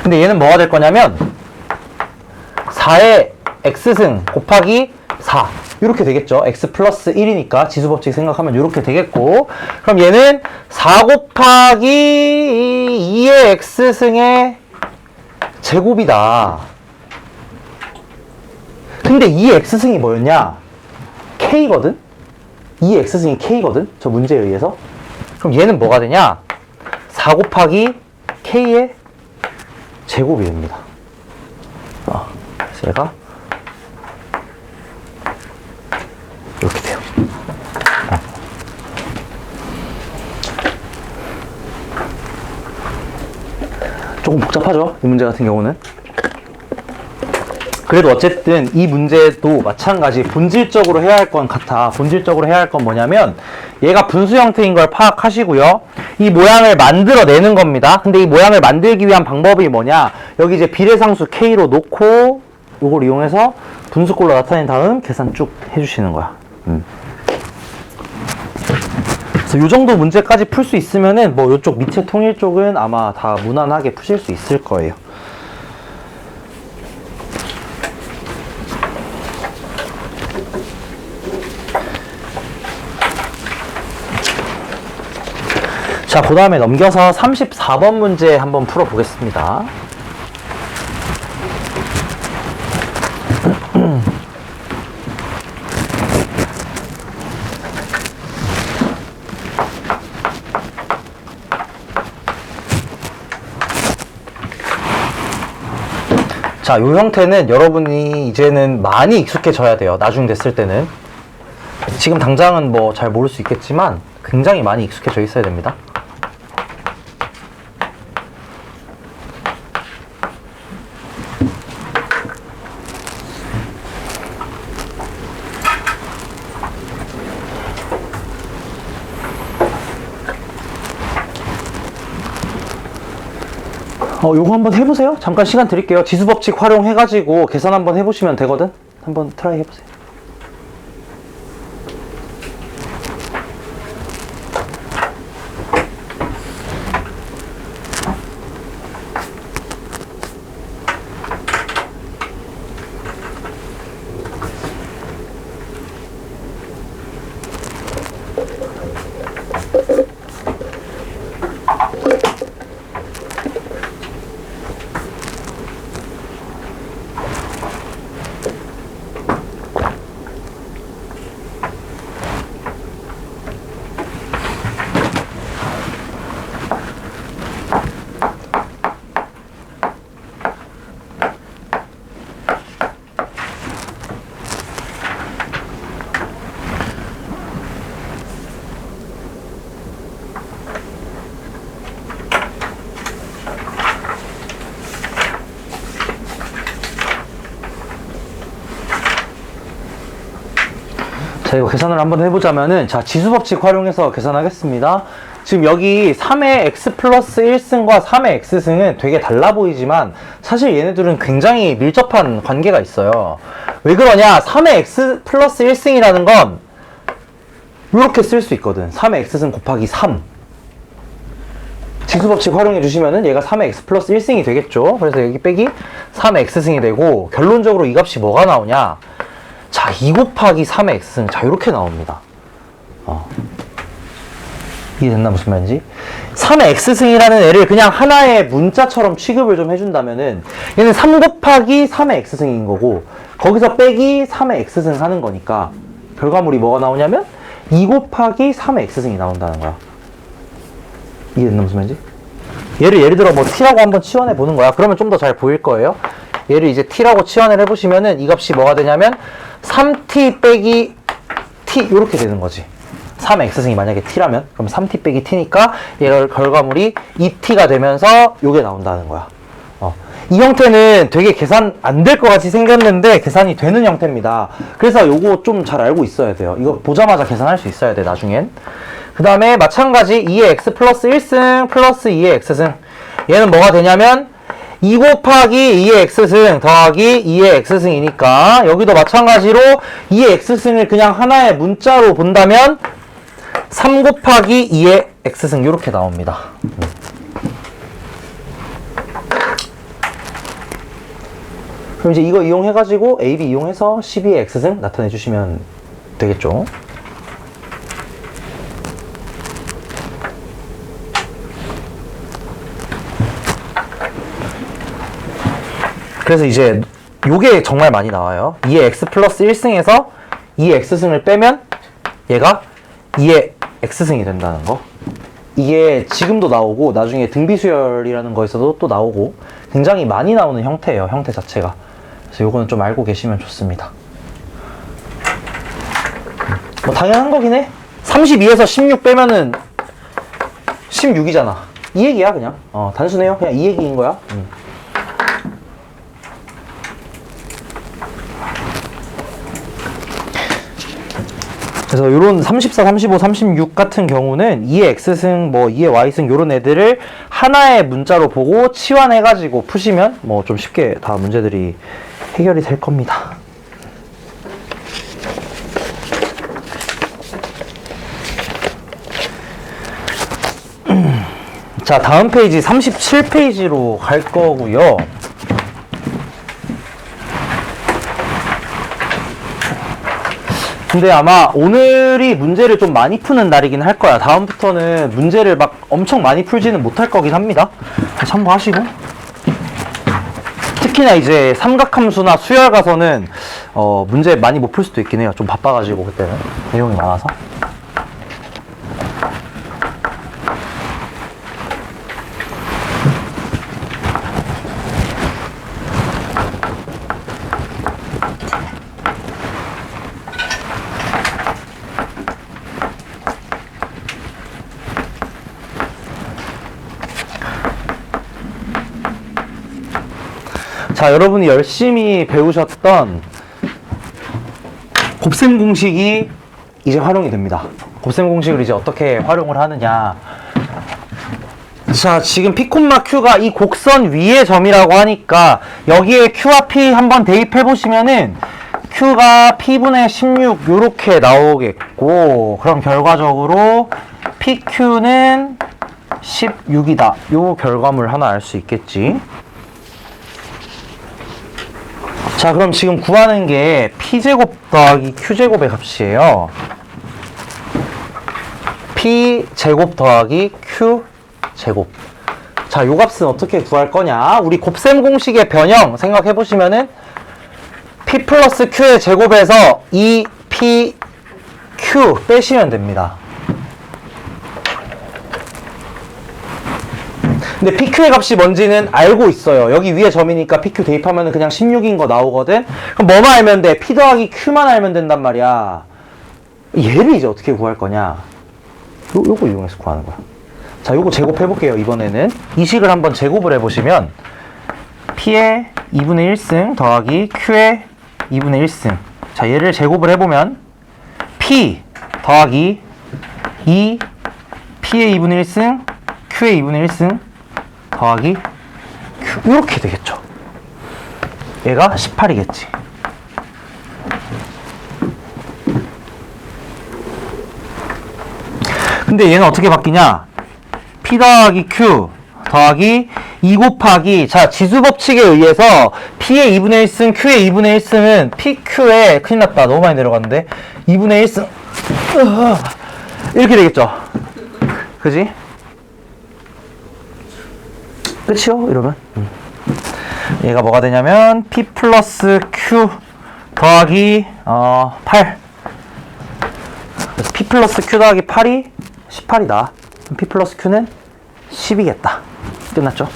Speaker 3: 근데 얘는 뭐가 될 거냐면 4의 x승 곱하기 4, 이렇게 되겠죠. x 플러스 1이니까 지수법칙 생각하면 이렇게 되겠고, 그럼 얘는 4 곱하기 2의 x승의 제곱이다. 근데 2의 x승이 뭐였냐, k거든. 2의 x승이 k거든, 저 문제에 의해서. 그럼 얘는 뭐가 되냐, 4 곱하기 k의 제곱이 됩니다. 그래서 얘가 이렇게 돼요. 조금 복잡하죠, 이 문제 같은 경우는. 그래도 어쨌든 이 문제도 마찬가지 본질적으로 해야 할 건 같아. 본질적으로 해야 할 건 뭐냐면 얘가 분수 형태인 걸 파악하시고요, 이 모양을 만들어내는 겁니다. 근데 이 모양을 만들기 위한 방법이 뭐냐, 여기 이제 비례상수 k로 놓고 이걸 이용해서 분수꼴로 나타낸 다음 계산 쭉 해주시는 거야. 그래서 이 정도 문제까지 풀 수 있으면은 뭐 이쪽 밑에 통일 쪽은 아마 다 무난하게 푸실 수 있을 거예요. 자, 그 다음에 넘겨서 34번 문제 한번 풀어보겠습니다. 자, 이 형태는 여러분이 이제는 많이 익숙해져야 돼요. 나중 됐을 때는. 지금 당장은 뭐 잘 모를 수 있겠지만 굉장히 많이 익숙해져 있어야 됩니다. 요거 한번 해보세요. 잠깐 시간 드릴게요. 지수법칙 활용해가지고 계산 한번 해보시면 되거든. 한번 트라이 해보세요. 자, 이거 계산을 한번 해보자면은, 자, 지수법칙 활용해서 계산하겠습니다. 지금 여기 3의 x 플러스 1승과 3의 x승은 되게 달라 보이지만 사실 얘네들은 굉장히 밀접한 관계가 있어요. 왜 그러냐? 3의 x 플러스 1승이라는 건 이렇게 쓸 수 있거든. 3의 x승 곱하기 3. 지수법칙 활용해 주시면은 얘가 3의 x 플러스 1승이 되겠죠. 그래서 여기 빼기 3의 x승이 되고, 결론적으로 이 값이 뭐가 나오냐? 자, 2 곱하기 3의 x승. 자, 이렇게 나옵니다. 이해됐나? 무슨 말인지? 3의 x승이라는 애를 그냥 하나의 문자처럼 취급을 좀 해준다면은 얘는 3 곱하기 3의 x승인 거고, 거기서 빼기 3의 x승 하는 거니까 결과물이 뭐가 나오냐면 2 곱하기 3의 x승이 나온다는 거야. 이해됐나? 무슨 말인지? 얘를 예를 들어 뭐 t라고 한번 치환해 보는 거야. 그러면 좀 더 잘 보일 거예요. 얘를 이제 t라고 치환을 해보시면은 이 값이 뭐가 되냐면 3t 빼기 t 이렇게 되는 거지. 3의 x승이 만약에 t라면 그럼 3t 빼기 t니까 얘가 결과물이 2t가 되면서 요게 나온다는 거야. 이 형태는 되게 계산 안 될 것 같이 생겼는데 계산이 되는 형태입니다. 그래서 요거 좀 잘 알고 있어야 돼요. 이거 보자마자 계산할 수 있어야 돼, 나중엔. 그 다음에 마찬가지 2의 x 플러스 1승 플러스 2의 x승. 얘는 뭐가 되냐면 2 곱하기 2의 x승 더하기 2의 x승이니까 여기도 마찬가지로 2의 x승을 그냥 하나의 문자로 본다면 3 곱하기 2의 x승 이렇게 나옵니다. 그럼 이제 이거 이용해가지고 a, b 이용해서 12의 x승 나타내 주시면 되겠죠. 그래서 이제 요게 정말 많이 나와요. 2의 x 플러스 1승에서 2의 x승을 빼면 얘가 2의 x승이 된다는 거. 이게 지금도 나오고 나중에 등비수열이라는 거에서도 또 나오고 굉장히 많이 나오는 형태예요, 형태 자체가. 그래서 요거는 좀 알고 계시면 좋습니다. 뭐 당연한 거긴 해. 32에서 16 빼면은 16이잖아. 이 얘기야 그냥. 단순해요. 그냥 이 얘기인 거야. 그래서 요런 34, 35, 36 같은 경우는 2의 x승, 뭐 2의 y승 요런 애들을 하나의 문자로 보고 치환해가지고 푸시면 뭐 좀 쉽게 다 문제들이 해결이 될 겁니다. 자, 다음 페이지 37페이지로 갈 거고요. 근데 아마 오늘이 문제를 좀 많이 푸는 날이긴 할 거야. 다음부터는 문제를 막 엄청 많이 풀지는 못할 거긴 합니다. 참고하시고. 특히나 이제 삼각함수나 수열 가서는 문제 많이 못 풀 수도 있긴 해요. 좀 바빠가지고 그때는 내용이 많아서. 자, 여러분이 열심히 배우셨던 곱셈 공식이 이제 활용이 됩니다. 곱셈 공식을 이제 어떻게 활용을 하느냐. 자, 지금 P, Q가 이 곡선 위의 점이라고 하니까 여기에 Q와 P 한번 대입해 보시면은 Q가 P분의 16 요렇게 나오겠고, 그럼 결과적으로 PQ는 16이다. 요 결과물 하나 알 수 있겠지. 자, 그럼 지금 구하는 게 P제곱 더하기 Q제곱의 값이에요. P제곱 더하기 Q제곱. 자, 요 값은 어떻게 구할 거냐? 우리 곱셈 공식의 변형 생각해보시면은 P 플러스 Q의 제곱에서 이 P, Q 빼시면 됩니다. 근데 PQ의 값이 뭔지는 알고 있어요. 여기 위에 점이니까 PQ 대입하면 그냥 16인 거 나오거든? 그럼 뭐만 알면 돼? P 더하기 Q만 알면 된단 말이야. 얘를 이제 어떻게 구할 거냐? 요거 이용해서 구하는 거야. 자, 요거 제곱해볼게요, 이번에는. 이 식을 한번 제곱을 해보시면 P의 2분의 1승 더하기 Q의 2분의 1승. 자, 얘를 제곱을 해보면 P 더하기 2 P의 2분의 1승 Q의 2분의 1승 더하기 Q 이렇게 되겠죠. 얘가 18이겠지. 근데 얘는 어떻게 바뀌냐? P 더하기 Q 더하기 2 곱하기 자 지수법칙에 의해서 P의 2분의 1승 Q의 2분의 1승은 PQ에 큰일 났다. 너무 많이 내려갔는데 2분의 1승 이렇게 되겠죠. 그지? 끝이요? 이러면 얘가 뭐가 되냐면 P 플러스 Q 더하기 8 그래서 P 플러스 Q 더하기 8이 18이다. P 플러스 Q는 10이겠다. 끝났죠?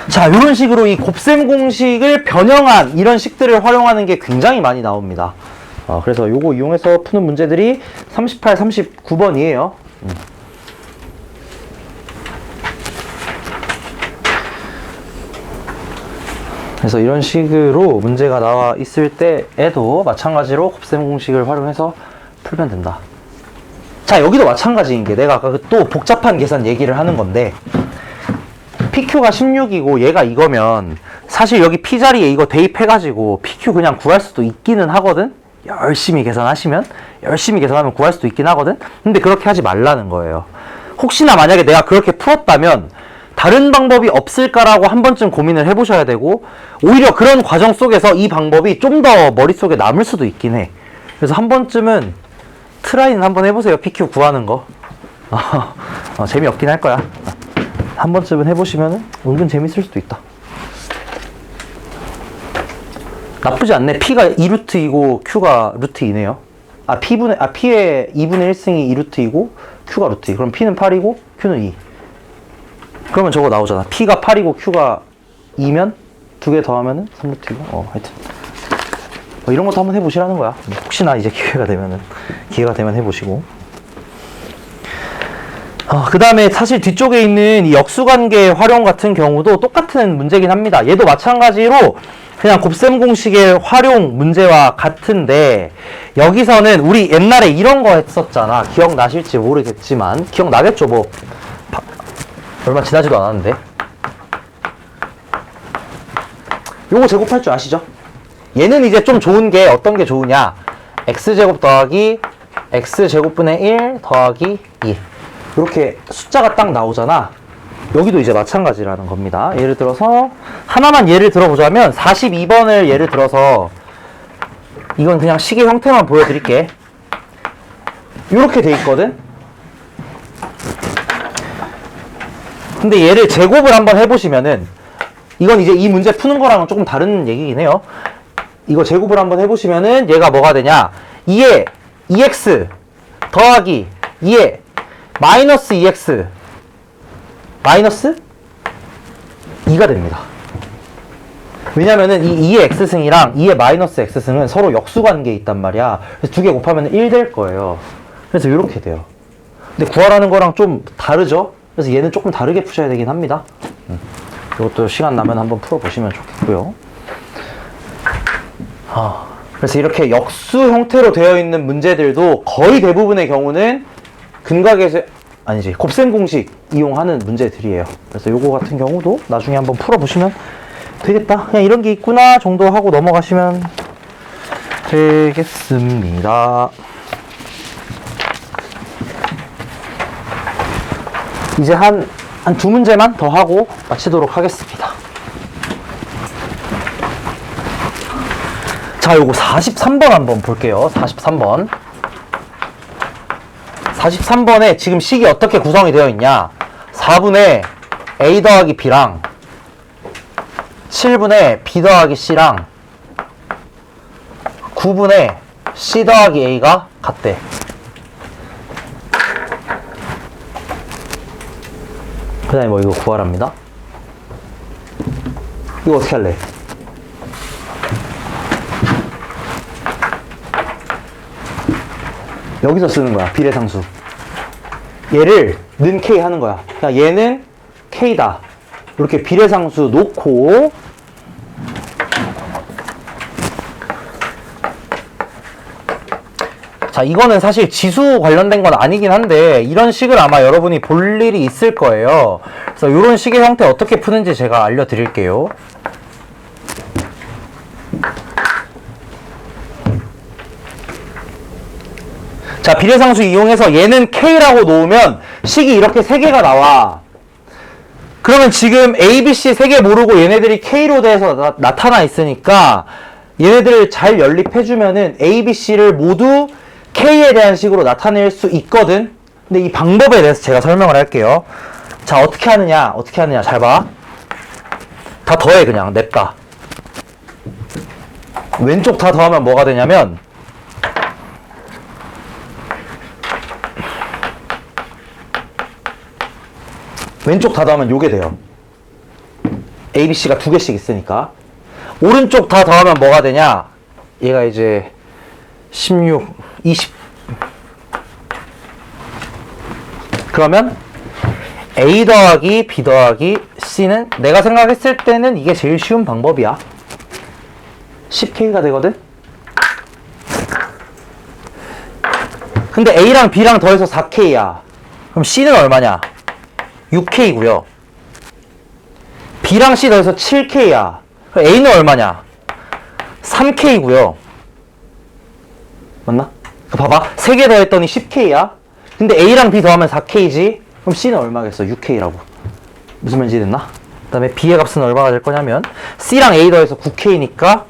Speaker 3: 자, 이런 식으로 이 곱셈 공식을 변형한 이런 식들을 활용하는 게 굉장히 많이 나옵니다. 그래서 요거 이용해서 푸는 문제들이 38, 39번이에요. 그래서 이런 식으로 문제가 나와 있을 때에도 마찬가지로 곱셈 공식을 활용해서 풀면 된다. 자, 여기도 마찬가지인 게 내가 아까 또 복잡한 계산 얘기를 하는 건데 PQ가 16이고 얘가 이거면 사실 여기 P 자리에 이거 대입해가지고 PQ 그냥 구할 수도 있기는 하거든? 열심히 계산하시면 열심히 계산하면 구할 수도 있긴 하거든? 근데 그렇게 하지 말라는 거예요. 혹시나 만약에 내가 그렇게 풀었다면 다른 방법이 없을까라고 한 번쯤 고민을 해보셔야 되고 오히려 그런 과정 속에서 이 방법이 좀 더 머릿속에 남을 수도 있긴 해. 그래서 한 번쯤은 트라이는 한번 해보세요. PQ 구하는 거. 재미없긴 할 거야. 한 번쯤은 해보시면 은근 재밌을 수도 있다. 나쁘지 않네. P가 2루트이고 Q가 루트 2네요. P의 2분의 1승이 2루트이고 Q가 루트 2. 그럼 P는 8이고 Q는 2. 그러면 저거 나오잖아. P가 8이고 Q가 2면 두 개 더하면은 3루트이고. 하여튼. 이런 것도 한번 해보시라는 거야. 혹시나 이제 기회가 되면 해보시고. 그 다음에 사실 뒤쪽에 있는 이 역수관계 활용 같은 경우도 똑같은 문제긴 합니다. 얘도 마찬가지로 그냥 곱셈 공식의 활용 문제와 같은데 여기서는 우리 옛날에 이런 거 했었잖아. 기억나실지 모르겠지만 기억나겠죠? 뭐 얼마 지나지도 않았는데 요거 제곱할 줄 아시죠? 얘는 이제 좀 좋은 게 어떤 게 좋으냐? x제곱 더하기 x제곱분의 1 더하기 2 이렇게 숫자가 딱 나오잖아. 여기도 이제 마찬가지라는 겁니다. 예를 들어서 하나만 예를 들어보자면 42번을 예를 들어서 이건 그냥 식의 형태만 보여드릴게. 이렇게 돼 있거든. 근데 얘를 제곱을 한번 해보시면은 이건 이제 이 문제 푸는 거랑은 조금 다른 얘기긴 해요. 이거 제곱을 한번 해보시면은 얘가 뭐가 되냐? 2에 2x 더하기 2에 마이너스 2x 마이너스 2가 됩니다. 왜냐면은 이 2의 x승이랑 2의 마이너스 x승은 서로 역수관계에 있단 말이야. 그래서 두 개 곱하면 1 될 거예요. 그래서 이렇게 돼요. 근데 구하라는 거랑 좀 다르죠? 그래서 얘는 조금 다르게 푸셔야 되긴 합니다. 이것도 시간 나면 한번 풀어보시면 좋겠고요. 그래서 이렇게 역수 형태로 되어 있는 문제들도 거의 대부분의 경우는 근각에서 아니지 곱셈 공식 이용하는 문제들이에요. 그래서 요거 같은 경우도 나중에 한번 풀어보시면 되겠다. 그냥 이런 게 있구나 정도 하고 넘어가시면 되겠습니다. 이제 한 두 문제만 더 하고 마치도록 하겠습니다. 자, 요거 43번 한번 볼게요. 43번. 43번에 지금 식이 어떻게 구성이 되어 있냐? 4분의 a 더하기 b랑 7분의 b 더하기 c랑 9분의 c 더하기 a가 같대. 그 다음에 뭐 이거 구하랍니다. 이거 어떻게 할래? 여기서 쓰는 거야. 비례상수. 얘를 는 k 하는 거야. 그냥 얘는 k다. 이렇게 비례상수 놓고 자, 이거는 사실 지수 관련된 건 아니긴 한데 이런 식을 아마 여러분이 볼 일이 있을 거예요. 그래서 이런 식의 형태 어떻게 푸는지 제가 알려드릴게요. 자, 비례상수 이용해서 얘는 K라고 놓으면 식이 이렇게 3개가 나와. 그러면 지금 A, B, C 3개 모르고 얘네들이 K로 돼서 나타나 있으니까 얘네들을 잘 연립해주면은 A, B, C를 모두 K에 대한 식으로 나타낼 수 있거든. 근데 이 방법에 대해서 제가 설명을 할게요. 자, 어떻게 하느냐 잘 봐. 다 더해. 그냥 냅다. 왼쪽 다 더하면 뭐가 되냐면 왼쪽 다 더하면 요게 돼요. A, B, C가 2개씩 있으니까. 오른쪽 다 더하면 뭐가 되냐? 얘가 이제 16, 20. 그러면 A 더하기 B 더하기 C는 내가 생각했을 때는 이게 제일 쉬운 방법이야. 10K가 되거든? 근데 A랑 B랑 더해서 4K야. 그럼 C는 얼마냐? 6K고요. B랑 C 더해서 7K야. 그럼 A는 얼마냐? 3K고요. 맞나? 봐봐. 3개 더했더니 10K야. 근데 A랑 B 더하면 4K지? 그럼 C는 얼마겠어? 6K라고. 무슨 말인지 됐나? 그 다음에 B의 값은 얼마가 될 거냐면 C랑 A 더해서 9K니까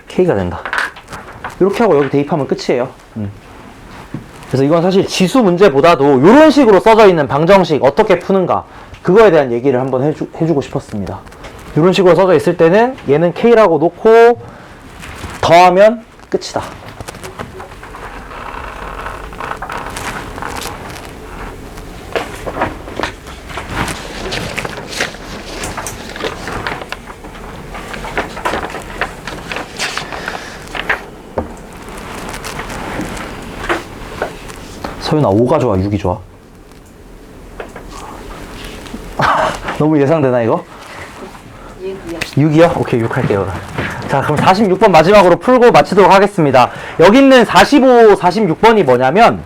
Speaker 3: K가 된다. 이렇게 하고 여기 대입하면 끝이에요. 그래서 이건 사실 지수 문제보다도 이런 식으로 써져 있는 방정식 어떻게 푸는가 그거에 대한 얘기를 한번 해주고 싶었습니다. 이런 식으로 써져 있을 때는 얘는 K라고 놓고 더하면 끝이다. 서윤아, 5가 좋아, 6이 좋아? 너무 예상되나, 이거? 6이요? 오케이, 6 할게요. 자, 그럼 46번 마지막으로 풀고 마치도록 하겠습니다. 여기 있는 45, 46번이 뭐냐면,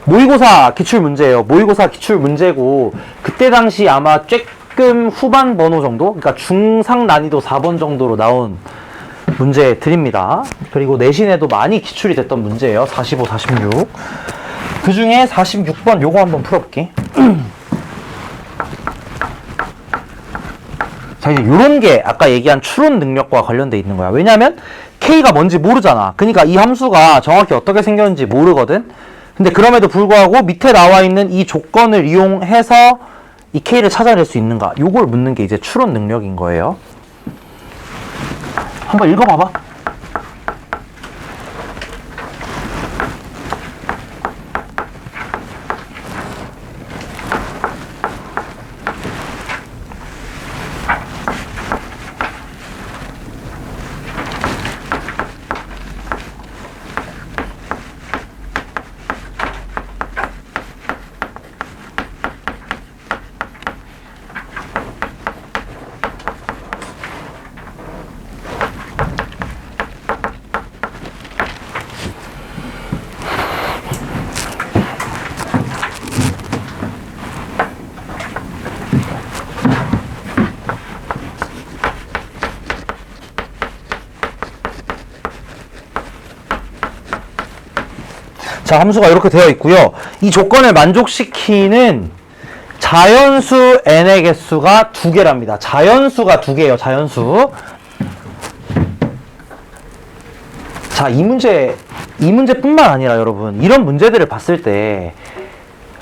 Speaker 3: 모의고사 기출문제예요. 모의고사 기출문제고, 그때 당시 아마 조금 후반 번호 정도? 그러니까 중상 난이도 4번 정도로 나온 문제 드립니다. 그리고 내신에도 많이 기출이 됐던 문제예요. 45, 46. 그 중에 46번 요거 한번 풀어볼게. 자, 이제 요런 게 아까 얘기한 추론 능력과 관련돼 있는 거야. 왜냐면 K가 뭔지 모르잖아. 그러니까 이 함수가 정확히 어떻게 생겼는지 모르거든. 근데 그럼에도 불구하고 밑에 나와 있는 이 조건을 이용해서 이 K를 찾아낼 수 있는가? 요걸 묻는 게 이제 추론 능력인 거예요. 한번 읽어봐봐. 자, 함수가 이렇게 되어 있고요. 이 조건을 만족시키는 자연수 n의 개수가 2개랍니다. 자연수가 2개예요. 자연수. 자, 이 문제뿐만 아니라 여러분, 이런 문제들을 봤을 때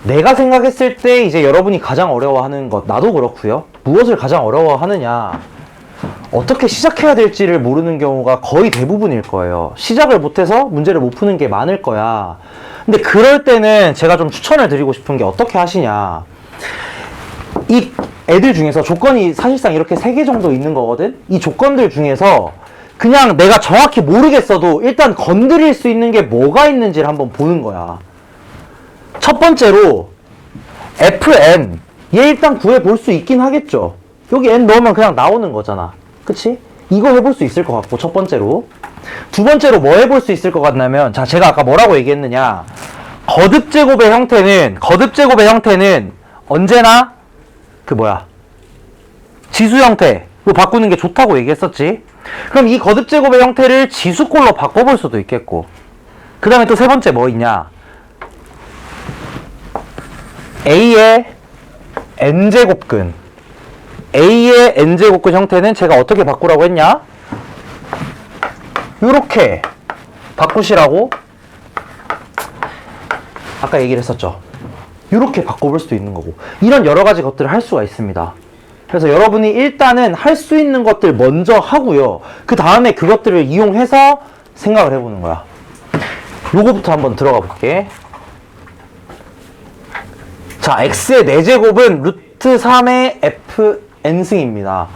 Speaker 3: 내가 생각했을 때 이제 여러분이 가장 어려워하는 것, 나도 그렇고요. 무엇을 가장 어려워하느냐, 어떻게 시작해야 될지를 모르는 경우가 거의 대부분일 거예요. 시작을 못해서 문제를 못 푸는 게 많을 거야. 근데 그럴 때는 제가 좀 추천을 드리고 싶은 게 어떻게 하시냐. 이 애들 중에서 조건이 사실상 이렇게 3개 정도 있는 거거든? 이 조건들 중에서 그냥 내가 정확히 모르겠어도 일단 건드릴 수 있는 게 뭐가 있는지를 한번 보는 거야. 첫 번째로 fn, 얘 일단 구해볼 수 있긴 하겠죠. 여기 n 넣으면 그냥 나오는 거잖아. 그치? 이거 해볼 수 있을 것 같고, 첫 번째로. 두 번째로 뭐 해볼 수 있을 것 같냐면, 자, 제가 아까 뭐라고 얘기했느냐. 거듭제곱의 형태는 언제나 지수 형태로 바꾸는 게 좋다고 얘기했었지. 그럼 이 거듭제곱의 형태를 지수꼴로 바꿔볼 수도 있겠고, 그 다음에 또 세 번째 뭐 있냐. A의 n제곱근 형태는 제가 어떻게 바꾸라고 했냐? 요렇게 바꾸시라고 아까 얘기를 했었죠. 요렇게 바꿔볼 수도 있는 거고, 이런 여러 가지 것들을 할 수가 있습니다. 그래서 여러분이 일단은 할 수 있는 것들 먼저 하고요. 그 다음에 그것들을 이용해서 생각을 해보는 거야. 요거부터 한번 들어가 볼게. 자, x의 4제곱은 루트 3의 fn승입니다.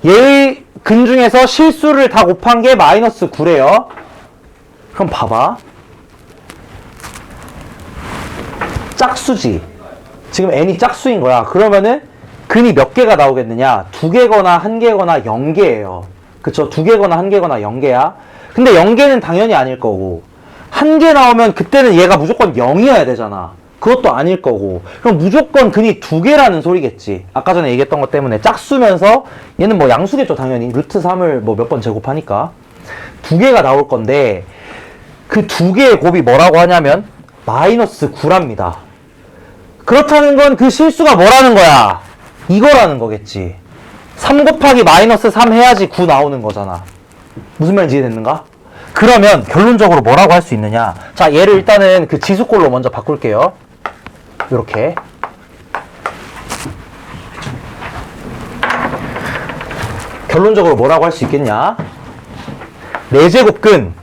Speaker 3: 얘의 근 중에서 실수를 다 곱한 게 마이너스 9래요. 그럼 봐봐. 짝수지. 지금 n이 짝수인 거야. 그러면은 근이 몇 개가 나오겠느냐? 2개거나 1개거나 0개예요. 그쵸? 2개거나 1개거나 0개야. 근데 0개는 당연히 아닐 거고, 1개 나오면 그때는 얘가 무조건 0이어야 되잖아. 그것도 아닐 거고, 그럼 무조건 근이 2개라는 소리겠지. 아까 전에 얘기했던 것 때문에 짝수면서 얘는 뭐 양수겠죠, 당연히. 루트 3을 뭐 몇 번 제곱하니까 2개가 나올 건데, 그 2개의 곱이 뭐라고 하냐면 마이너스 9랍니다. 그렇다는 건 그 실수가 뭐라는 거야? 이거라는 거겠지. 3 곱하기 마이너스 3 해야지 9 나오는 거잖아. 무슨 말인지 이해됐는가? 그러면 결론적으로 뭐라고 할 수 있느냐? 자, 얘를 일단은 그 지수꼴로 먼저 바꿀게요. 요렇게. 결론적으로 뭐라고 할 수 있겠냐? 4제곱근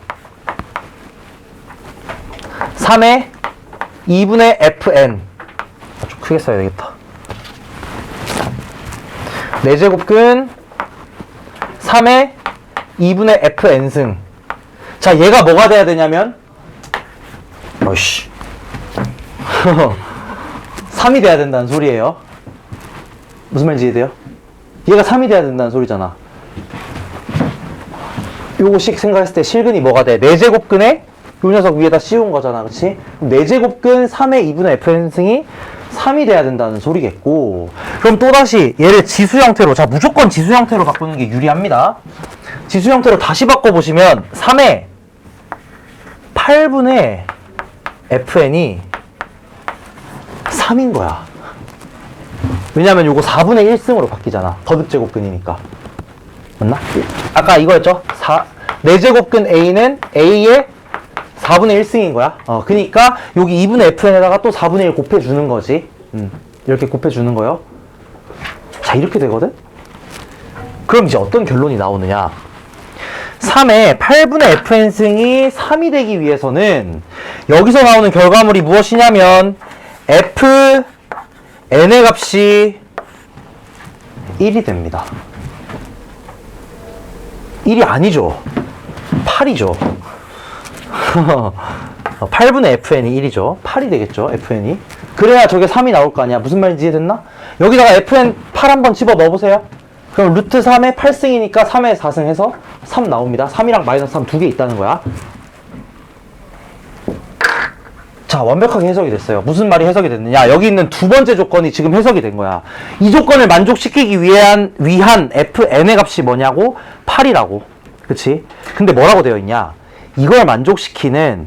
Speaker 3: 3의 2분의 fn. 좀 크게 써야 되겠다. 4제곱근 3의 2분의 fn승. 자, 얘가 뭐가 돼야 되냐면, 어이씨. 3이 돼야 된다는 소리예요. 무슨 말인지 이해돼요? 얘가 3이 돼야 된다는 소리잖아. 요거씩 생각했을 때 실근이 뭐가 돼? 4제곱근에 요 녀석 위에다 씌운 거잖아. 그치? 4제곱근 3의 2분의 fn승이 3이 돼야 된다는 소리겠고, 그럼 또다시 얘를 지수 형태로, 자, 무조건 지수 형태로 바꾸는 게 유리합니다. 지수 형태로 다시 바꿔보시면 3의 8분의 fn이 3인 거야. 왜냐면 요거 4분의 1승으로 바뀌잖아. 거듭제곱근이니까. 맞나? 아까 이거였죠? 4제곱근 a는 a의 4분의 1승인 거야. 그니까 여기 2분의 fn에다가 또 4분의 1 곱해주는 거지. 이렇게 곱해주는 거요. 자, 이렇게 되거든? 그럼 이제 어떤 결론이 나오느냐? 3의 8분의 fn승이 3이 되기 위해서는 여기서 나오는 결과물이 무엇이냐면 fn의 값이 1이 됩니다. 1이 아니죠. 8이죠. 8분의 fn이 1이죠. 8이 되겠죠, fn이. 그래야 저게 3이 나올 거 아니야. 무슨 말인지 이해됐나? 여기다가 fn 8 한번 집어 넣어보세요. 그럼 루트 3의 8승이니까 3의 4승 해서 3 나옵니다. 3이랑 마이너스 3 두 개 있다는 거야. 자, 완벽하게 해석이 됐어요. 무슨 말이 해석이 됐느냐? 여기 있는 두 번째 조건이 지금 해석이 된 거야. 이 조건을 만족시키기 위한 fn의 값이 뭐냐고? 8이라고. 그치? 근데 뭐라고 되어 있냐? 이걸 만족시키는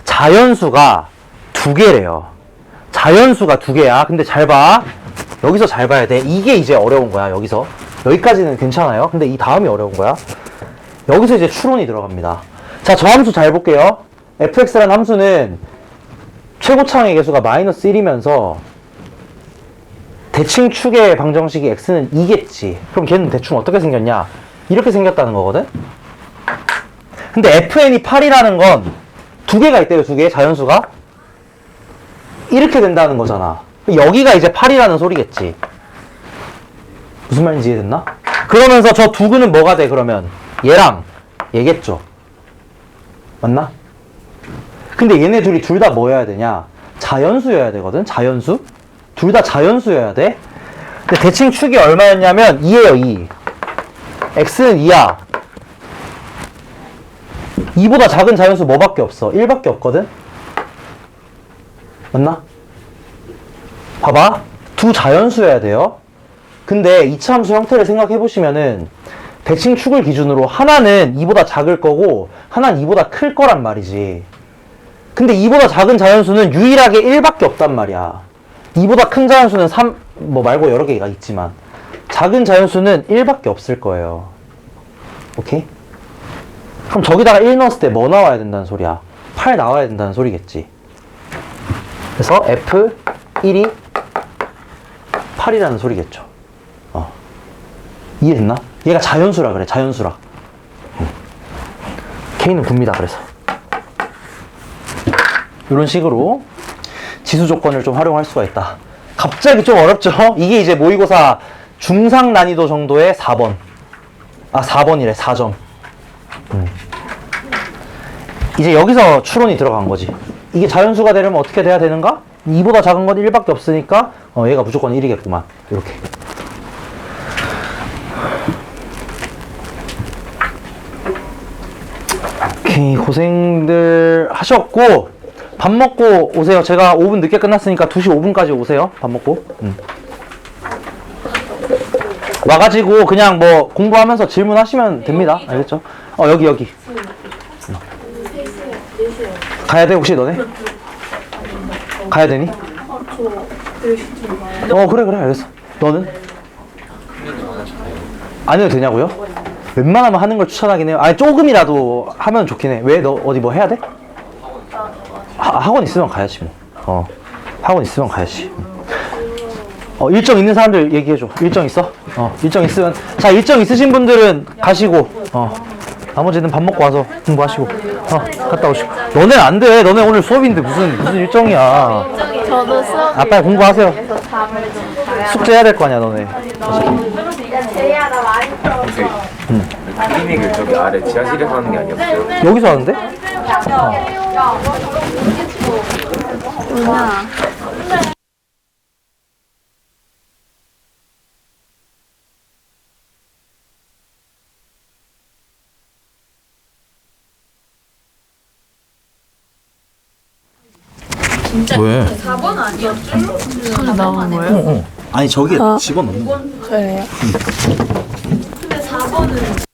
Speaker 3: 자연수가 2개래요. 자연수가 2개야. 근데 잘 봐. 여기서 잘 봐야 돼. 이게 이제 어려운 거야, 여기서. 여기까지는 괜찮아요. 근데 이 다음이 어려운 거야. 여기서 이제 추론이 들어갑니다. 자, 저 함수 잘 볼게요. fx라는 함수는 최고차항의 개수가 마이너스 1이면서 대칭 축의 방정식이 x는 2겠지. 그럼 걔는 대충 어떻게 생겼냐? 이렇게 생겼다는 거거든? 근데 fn이 8이라는 건 2개가 있대요, 2개, 자연수가. 이렇게 된다는 거잖아. 여기가 이제 8이라는 소리겠지. 무슨 말인지 이해됐나? 그러면서 저 두 근은 뭐가 돼, 그러면? 얘랑 얘겠죠. 맞나? 근데 얘네 둘이 둘 다 뭐여야 되냐? 자연수여야 되거든, 자연수? 둘 다 자연수여야 돼. 근데 대칭 축이 얼마였냐면 2예요, 2. x는 2야. 2보다 작은 자연수 뭐밖에 없어? 1밖에 없거든? 맞나? 봐봐. 두 자연수여야 돼요. 근데 이차함수 형태를 생각해 보시면은 대칭 축을 기준으로 하나는 2보다 작을 거고 하나는 2보다 클 거란 말이지. 근데 2보다 작은 자연수는 유일하게 1밖에 없단 말이야. 2보다 큰 자연수는 3, 뭐 말고 여러 개가 있지만 작은 자연수는 1밖에 없을 거예요. 오케이? 그럼 저기다가 1 넣었을 때 뭐 나와야 된다는 소리야? 8 나와야 된다는 소리겠지. 그래서 F1이 8이라는 소리겠죠. 이해됐나? 얘가 자연수라 그래, 자연수라. K는 9입니다, 그래서. 이런 식으로 지수 조건을 좀 활용할 수가 있다. 갑자기 좀 어렵죠? 이게 이제 모의고사 중상 난이도 정도의 4번. 4번이래, 4점. 이제 여기서 추론이 들어간 거지. 이게 자연수가 되려면 어떻게 돼야 되는가? 2보다 작은 건 1밖에 없으니까 얘가 무조건 1이겠구만. 이렇게. 오케이, 고생들 하셨고 밥 먹고 오세요. 제가 5분 늦게 끝났으니까 2시 5분까지 오세요. 밥 먹고. 와가지고 그냥 뭐 공부하면서 질문하시면 됩니다. 알겠죠? 여기. 가야 돼, 혹시 너네? 가야 되니? 그래, 알겠어. 너는? 안 해도 되냐고요? 웬만하면 하는 걸 추천하긴 해요. 아니, 조금이라도 하면 좋긴 해. 왜? 너 어디 뭐 해야 돼? 학원 있으면 가야지, 뭐. 학원 있으면 가야지. 일정 있는 사람들 얘기해줘. 일정 있어? 일정 있으면. 자, 일정 있으신 분들은 가시고, 나머지는 밥 먹고 와서 공부하시고, 갔다 오시고. 너네는 안 돼. 너네 오늘 수업인데 무슨 일정이야.
Speaker 2: 저도 수업.
Speaker 3: 빨리 공부하세요.
Speaker 2: 잠을 좀 자야.
Speaker 3: 숙제해야 될 거 아니야, 너네.
Speaker 2: 제이야 나 많이 풀었어.
Speaker 4: 클리닉을 저기 아래 지하실에서 하는 게 아니었어요?
Speaker 3: 여기서 하는데?
Speaker 2: 누나.
Speaker 3: 왜?
Speaker 1: 4번 아니었죠?
Speaker 2: 손 나온 거예요?
Speaker 3: 아니, 저기에 집어넣는 거.
Speaker 2: 그래요?
Speaker 1: 근데 4번은